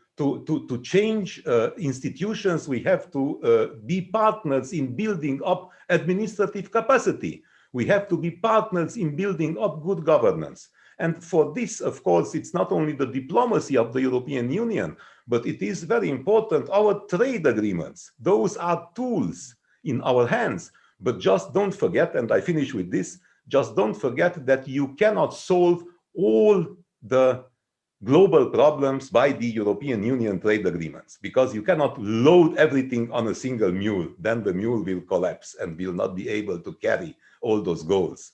change institutions, we have to be partners in building up administrative capacity. We have to be partners in building up good governance. And for this, of course, it's not only the diplomacy of the European Union, but it is very important, our trade agreements. Those are tools in our hands. But just don't forget, and I finish with this, just don't forget that you cannot solve all the global problems by the European Union trade agreements, because you cannot load everything on a single mule. Then the mule will collapse and will not be able to carry all those goals.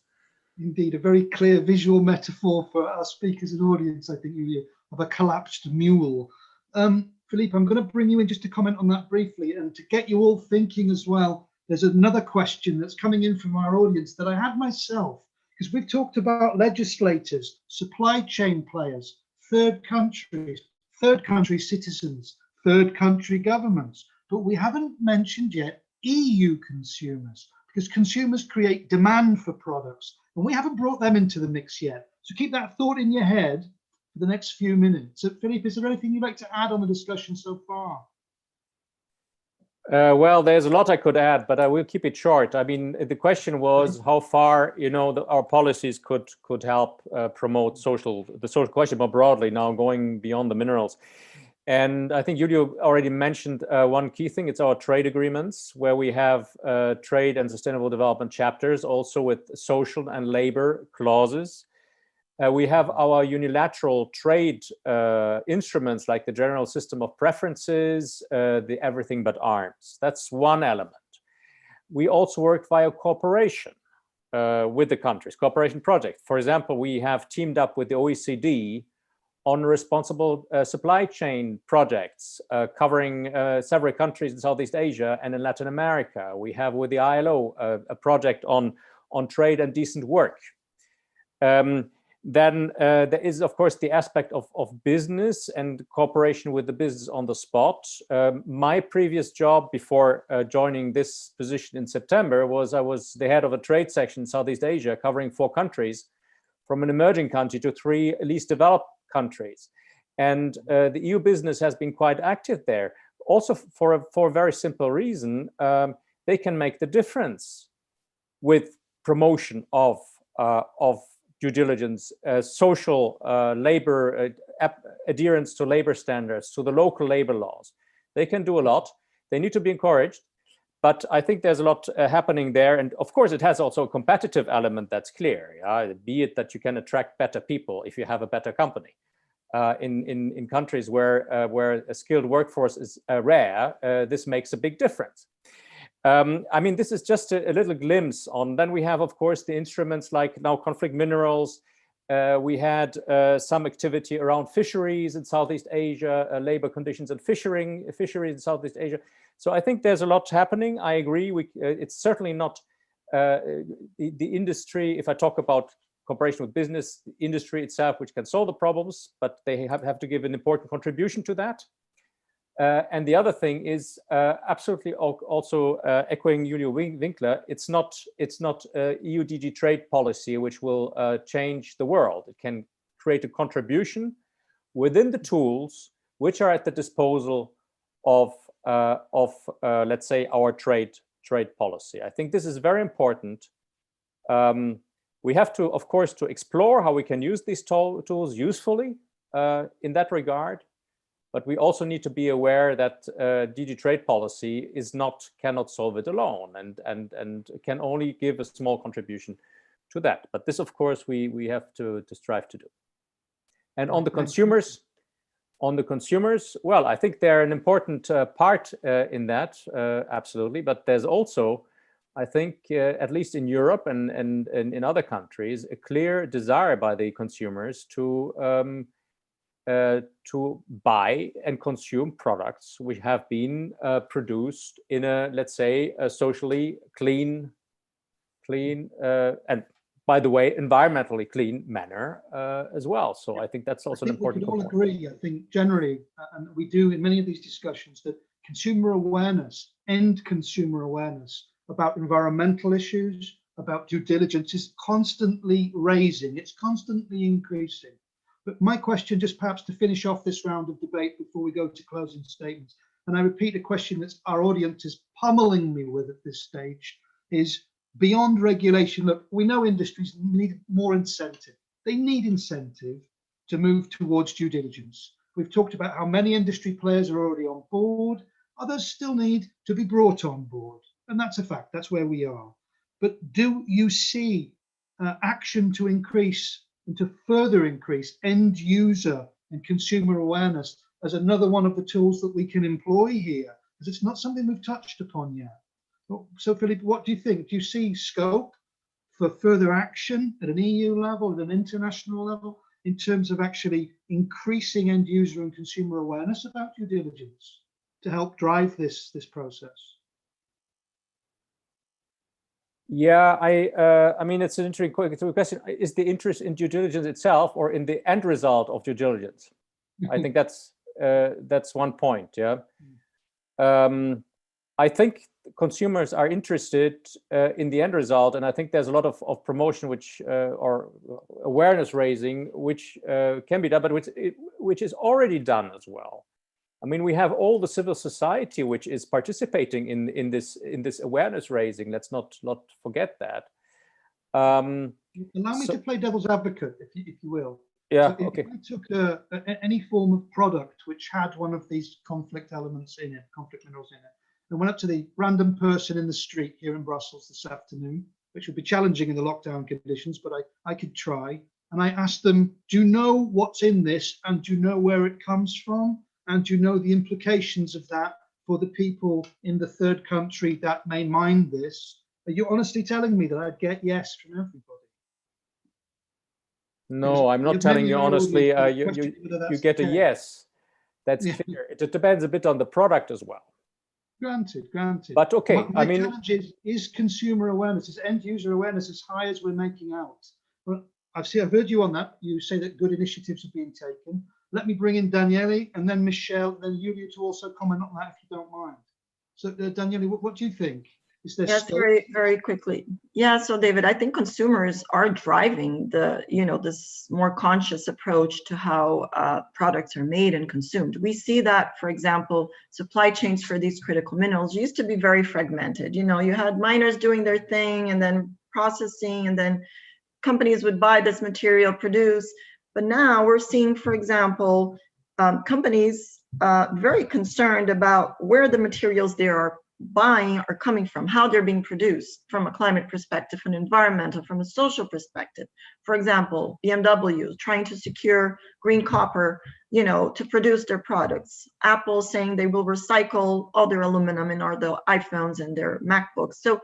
Indeed, a very clear visual metaphor for our speakers and audience, I think, Julia, of a collapsed mule. Philippe, I'm going to bring you in just to comment on that briefly and to get you all thinking as well. There's another question that's coming in from our audience that I had myself, because we've talked about legislators, supply chain players, third country citizens, third country governments, but we haven't mentioned yet EU consumers, because consumers create demand for products, and we haven't brought them into the mix yet. So keep that thought in your head for the next few minutes. So Philippe, is there anything you'd like to add on the discussion so far? Well, there's a lot I could add, but I will keep it short. I mean, the question was how far, our policies could help promote the social question more broadly, now going beyond the minerals. And I think Julia already mentioned one key thing. It's our trade agreements, where we have trade and sustainable development chapters, also with social and labor clauses. We have our unilateral trade instruments, like the general system of preferences, the everything but arms. That's one element. We also work via cooperation with the countries, cooperation projects. For example, we have teamed up with the OECD on responsible supply chain projects covering several countries in Southeast Asia and in Latin America. We have with the ILO a project on trade and decent work. Then there is, of course, the aspect of business and cooperation with the business on the spot. My previous job before joining this position in September I was the head of a trade section in Southeast Asia, covering 4 countries, from an emerging country to 3 least developed countries. And the EU business has been quite active there, also for a very simple reason. They can make the difference with promotion of due diligence, social labor, adherence to labor standards, to the local labor laws. They can do a lot. They need to be encouraged. But I think there's a lot happening there. And of course, it has also a competitive element that's clear. Be it that you can attract better people if you have a better company. In countries where a skilled workforce is rare, this makes a big difference. I mean, this is just a little glimpse on. Then we have, of course, the instruments like now conflict minerals. We had some activity around fisheries in Southeast Asia, labor conditions and fisheries in Southeast Asia. So I think there's a lot happening. I agree. It's certainly not the industry, if I talk about cooperation with business, the industry itself, which can solve the problems, but they have to give an important contribution to that. And the other thing is absolutely also echoing Julio Winkler. It's not EU DG trade policy which will change the world. It can create a contribution within the tools which are at the disposal of let's say our trade policy. I think this is very important. We have to, of course, to explore how we can use these tools usefully in that regard. But we also need to be aware that DG trade policy cannot solve it alone, and can only give a small contribution to that. But this, of course, we have to strive to do. And on the consumers, well, I think they're an important part in that, absolutely. But there's also, I think, at least in Europe and in other countries, a clear desire by the consumers to buy and consume products which have been produced in a, let's say, a socially clean, and by the way, environmentally clean manner as well. So I think that's also an important point. We can all agree, I think, generally, and we do in many of these discussions, that consumer awareness, end consumer awareness about environmental issues, about due diligence is constantly raising, it's constantly increasing. But my question, just perhaps to finish off this round of debate before we go to closing statements, and I repeat a question that our audience is pummeling me with at this stage, is beyond regulation. Look, we know industries need more incentive. They need incentive to move towards due diligence. We've talked about how many industry players are already on board. Others still need to be brought on board. And that's a fact. That's where we are. But do you see action to increase and to further increase end user and consumer awareness as another one of the tools that we can employ here? Because it's not something we've touched upon yet. So, Philippe, what do you think? Do you see scope for further action at an EU level, at an international level, in terms of actually increasing end user and consumer awareness about due diligence to help drive this process? Yeah, I mean, it's an interesting question. Is the interest in due diligence itself or in the end result of due diligence? I think that's one point. Yeah, I think consumers are interested in the end result, and I think there's a lot of promotion which or awareness raising which can be done, but which is already done as well. I mean, we have all the civil society which is participating in this awareness raising. Let's not forget that. Allow me to play devil's advocate, if you will. Yeah. So okay. If I took any form of product which had one of these conflict elements in it, conflict minerals in it, and went up to the random person in the street here in Brussels this afternoon, which would be challenging in the lockdown conditions, but I could try, and I asked them, do you know what's in this, and do you know where it comes from? And you know the implications of that for the people in the third country that may mine this? Are you honestly telling me that I'd get yes from everybody? No, I'm not telling you honestly. You get a yes. That's clear. It depends a bit on the product as well. Granted. But okay, my challenge is consumer awareness, is end user awareness as high as we're making out? Well, I've heard you on that. You say that good initiatives are being taken. Let me bring in Daniele and then Michelle, then Julia to also comment on that if you don't mind. So Daniele, what do you think? Is there yes, scope? very quickly. Yeah, so David, I think consumers are driving this more conscious approach to how products are made and consumed. We see that, for example, supply chains for these critical minerals used to be very fragmented. You had miners doing their thing and then processing, and then companies would buy this material, produce. But now we're seeing, for example, companies very concerned about where the materials they are buying are coming from, how they're being produced from a climate perspective, an environmental, from a social perspective. For example, BMW trying to secure green copper, to produce their products. Apple saying they will recycle all their aluminum in all their iPhones and their MacBooks. So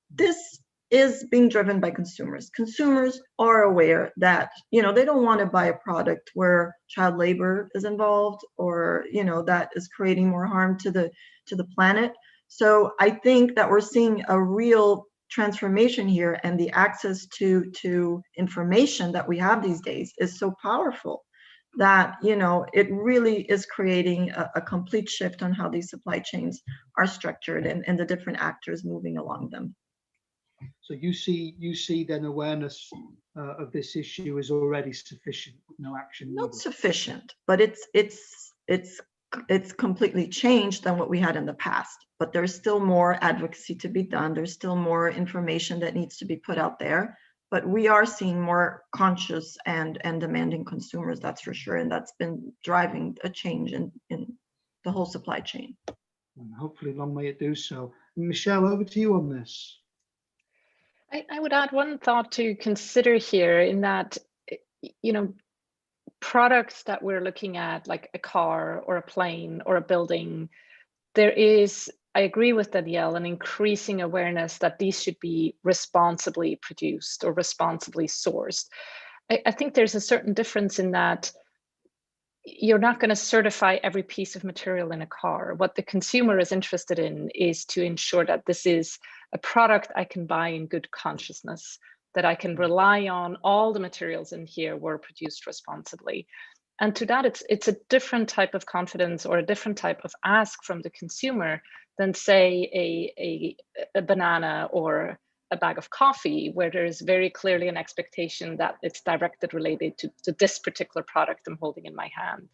this is being driven by consumers. Consumers are aware that, they don't want to buy a product where child labor is involved or, that is creating more harm to the planet. So I think that we're seeing a real transformation here and the access to information that we have these days is so powerful that, you know, it really is creating a complete shift on how these supply chains are structured and the different actors moving along them. So you see then awareness of this issue is already sufficient, with no action Not needed. sufficient, but it's completely changed than what we had in the past. But there's still more advocacy to be done. There's still more information that needs to be put out there. But we are seeing more conscious and demanding consumers, that's for sure. And that's been driving a change in the whole supply chain. And hopefully long may it do so. Michelle, over to you on this. I would add one thought to consider here, in that, you know, products that we're looking at, like a car or a plane or a building, there is, I agree with Danielle, an increasing awareness that these should be responsibly produced or responsibly sourced. I think there's a certain difference in that you're not going to certify every piece of material in a car. What the consumer is interested in is to ensure that this is a product I can buy in good consciousness, that I can rely on all the materials in here were produced responsibly. And to that, it's a different type of confidence or a different type of ask from the consumer than, say, a banana or a bag of coffee, where there's very clearly an expectation that it's directed related to this particular product I'm holding in my hand.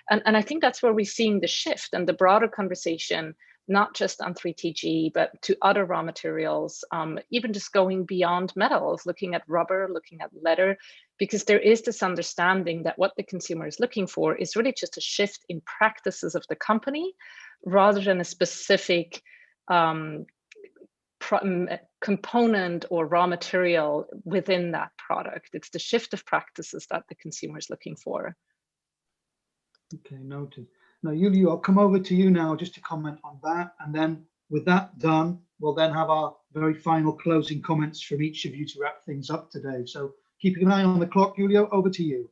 And I think that's where we're seeing the shift and the broader conversation, not just on 3TG, but to other raw materials, even just going beyond metals, looking at rubber, looking at leather, because there is this understanding that what the consumer is looking for is really just a shift in practices of the company, rather than a specific component or raw material within that product. It's the shift of practices that the consumer is looking for. Okay, noted. Now, Yulia, I'll come over to you now just to comment on that. And then with that done, we'll then have our very final closing comments from each of you to wrap things up today. So keeping an eye on the clock, Yulia, over to you.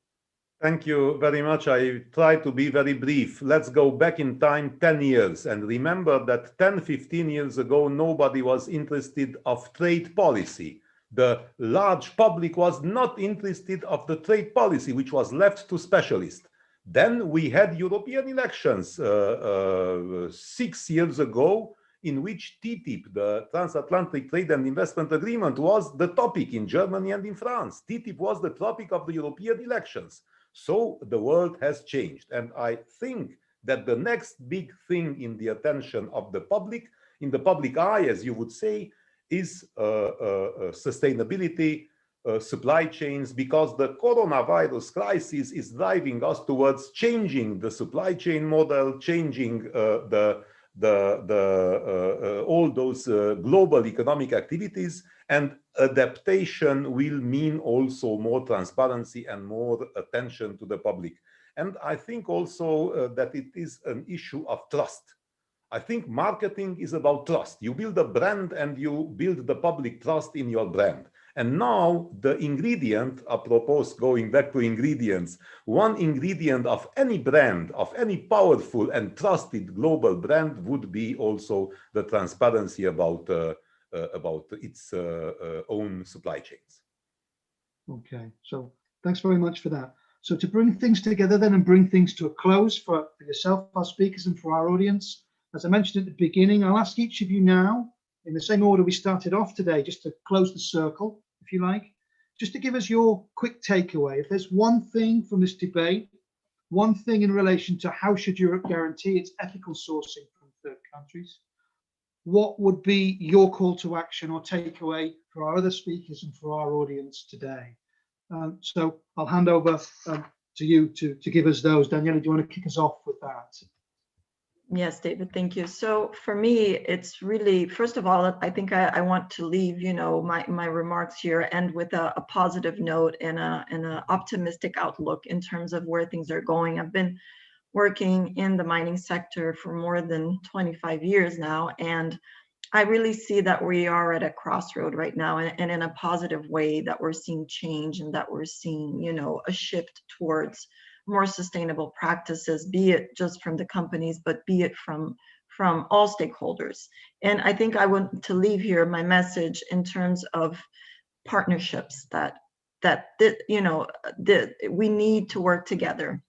Thank you very much. I try to be very brief. Let's go back in time 10 years and remember that 10, 15 years ago, nobody was interested of trade policy. The large public was not interested of the trade policy, which was left to specialists. Then we had European elections 6 years ago, in which TTIP, the Transatlantic Trade and Investment Agreement, was the topic in Germany and in France. TTIP was the topic of the European elections. So the world has changed. And I think that the next big thing in the attention of the public, in the public eye, as you would say, is sustainability, supply chains, because the coronavirus crisis is driving us towards changing the supply chain model, changing all those global economic activities, and adaptation will mean also more transparency and more attention to the public. And I think also that it is an issue of trust. I think marketing is about trust. You build a brand and you build the public trust in your brand. And now the ingredient, apropos going back to ingredients, one ingredient of any brand, of any powerful and trusted global brand, would be also the transparency about its own supply chains. Okay, so thanks very much for that. So to bring things together then and bring things to a close for yourself, our speakers, and for our audience, as I mentioned at the beginning, I'll ask each of you now, in the same order we started off today, just to close the circle, if you like, just to give us your quick takeaway. If there's one thing from this debate, one thing in relation to how should Europe guarantee its ethical sourcing from third countries, what would be your call to action or takeaway for our other speakers and for our audience today? So I'll hand over to you to give us those. Daniela, do you want to kick us off with that? Yes, David, thank you. So for me, it's really, first of all, I think I want to leave, you know, my remarks here and with a positive note and an optimistic outlook in terms of where things are going. I've been working in the mining sector for more than 25 years now, and I really see that we are at a crossroad right now, and in a positive way, that we're seeing change and that we're seeing, you know, a shift towards more sustainable practices, be it just from the companies, but be it from from all stakeholders. And I think I want to leave here my message in terms of partnerships we need to work together,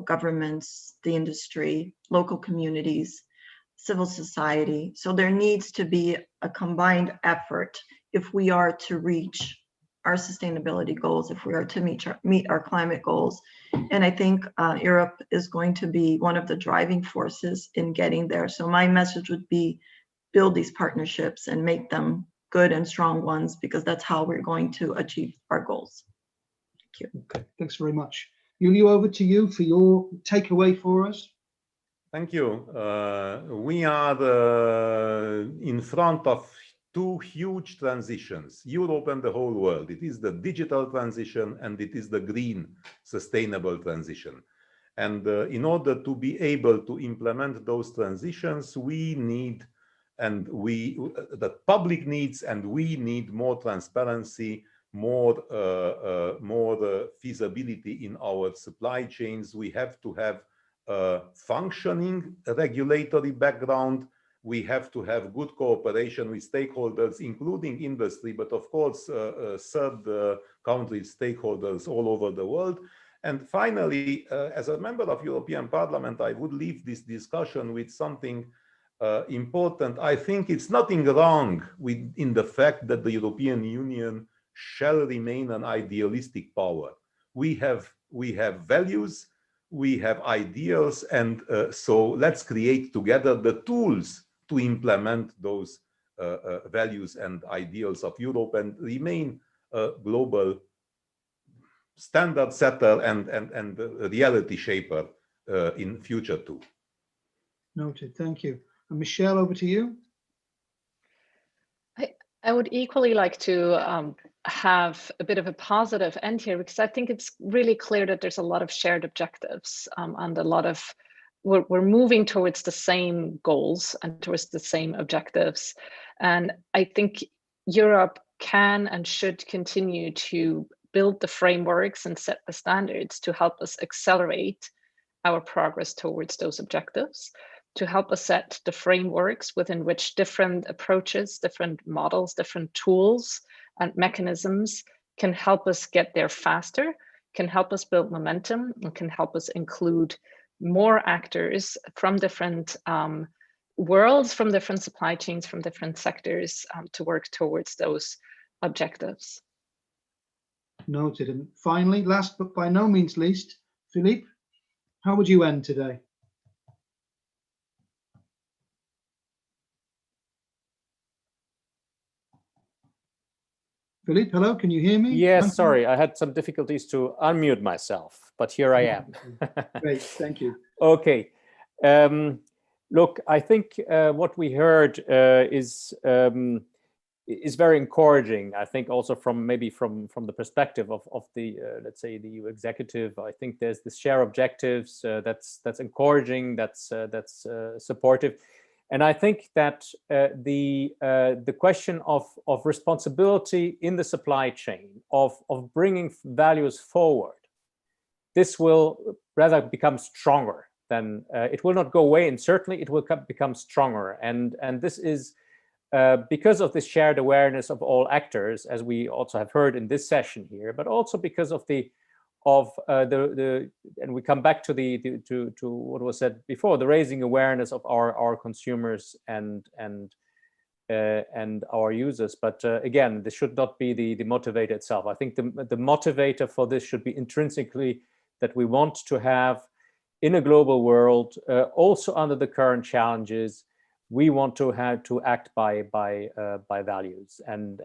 governments, the industry, local communities, civil society. So there needs to be a combined effort if we are to reach our sustainability goals, if we are to meet our climate goals. And I think Europe is going to be one of the driving forces in getting there. So my message would be build these partnerships and make them good and strong ones, because that's how we're going to achieve our goals. Thank you. Okay, thanks very much. Julio, over to you for your takeaway for us. Thank you. We are in front of two huge transitions, Europe and the whole world. It is the digital transition and it is the green sustainable transition. And in order to be able to implement those transitions, we need, and the public needs, and we need more transparency, more feasibility in our supply chains. We have to have a functioning regulatory background. We have to have good cooperation with stakeholders, including industry, but of course, third country stakeholders all over the world. And finally, as a member of European Parliament, I would leave this discussion with something important. I think it's nothing wrong in the fact that the European Union shall remain an idealistic power. We have values, we have ideals, and so let's create together the tools to implement those values and ideals of Europe and remain a global standard setter and reality shaper in future too. Noted, thank you. And Michelle, over to you. I would equally like to have a bit of a positive end here, because I think it's really clear that there's a lot of shared objectives and a lot of, we're moving towards the same goals and towards the same objectives. And I think Europe can and should continue to build the frameworks and set the standards to help us accelerate our progress towards those objectives, to help us set the frameworks within which different approaches, different models, different tools and mechanisms can help us get there faster, can help us build momentum, and can help us include more actors from different worlds, from different supply chains, from different sectors to work towards those objectives. Noted. And finally, last but by no means least, Philippe, how would you end today? Philippe, hello, can you hear me? Yes, sorry, I had some difficulties to unmute myself, but here I am. Great, thank you. Okay. Look, I think what we heard is very encouraging. I think also from the perspective of the let's say the EU executive. I think there's this share objectives that's encouraging, that's supportive. And I think that the question of responsibility in the supply chain, of bringing values forward, this will rather become stronger than, it will not go away, and certainly it will become stronger. And this is because of this shared awareness of all actors, as we also have heard in this session here, but also because of and we come back to to what was said before, the raising awareness of our consumers and our users. But again, this should not be the motivator itself. I think the motivator for this should be intrinsically that we want to have, in a global world, also under the current challenges, we want to act by values and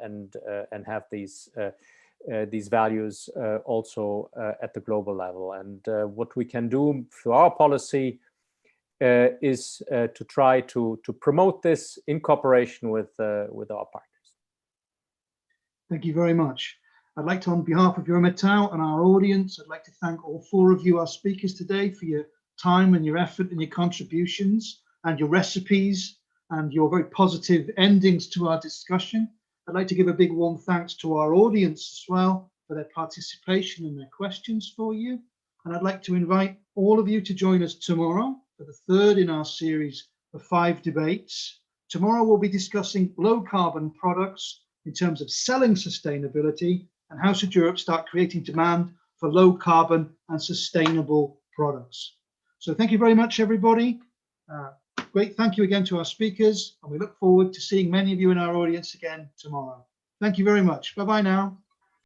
have these values also at the global level. And what we can do through our policy is to try to promote this in cooperation with our partners. Thank you very much. I'd like to, on behalf of Eurometaux and our audience, I'd like to thank all four of you, our speakers today, for your time and your effort and your contributions and your recipes and your very positive endings to our discussion. I'd like to give a big warm thanks to our audience as well for their participation and their questions for you. And I'd like to invite all of you to join us tomorrow for the third in our series of 5 debates. Tomorrow we'll be discussing low carbon products in terms of selling sustainability and how should Europe start creating demand for low carbon and sustainable products. So thank you very much, everybody. Great, thank you again to our speakers, and we look forward to seeing many of you in our audience again tomorrow. Thank you very much. Bye-bye now.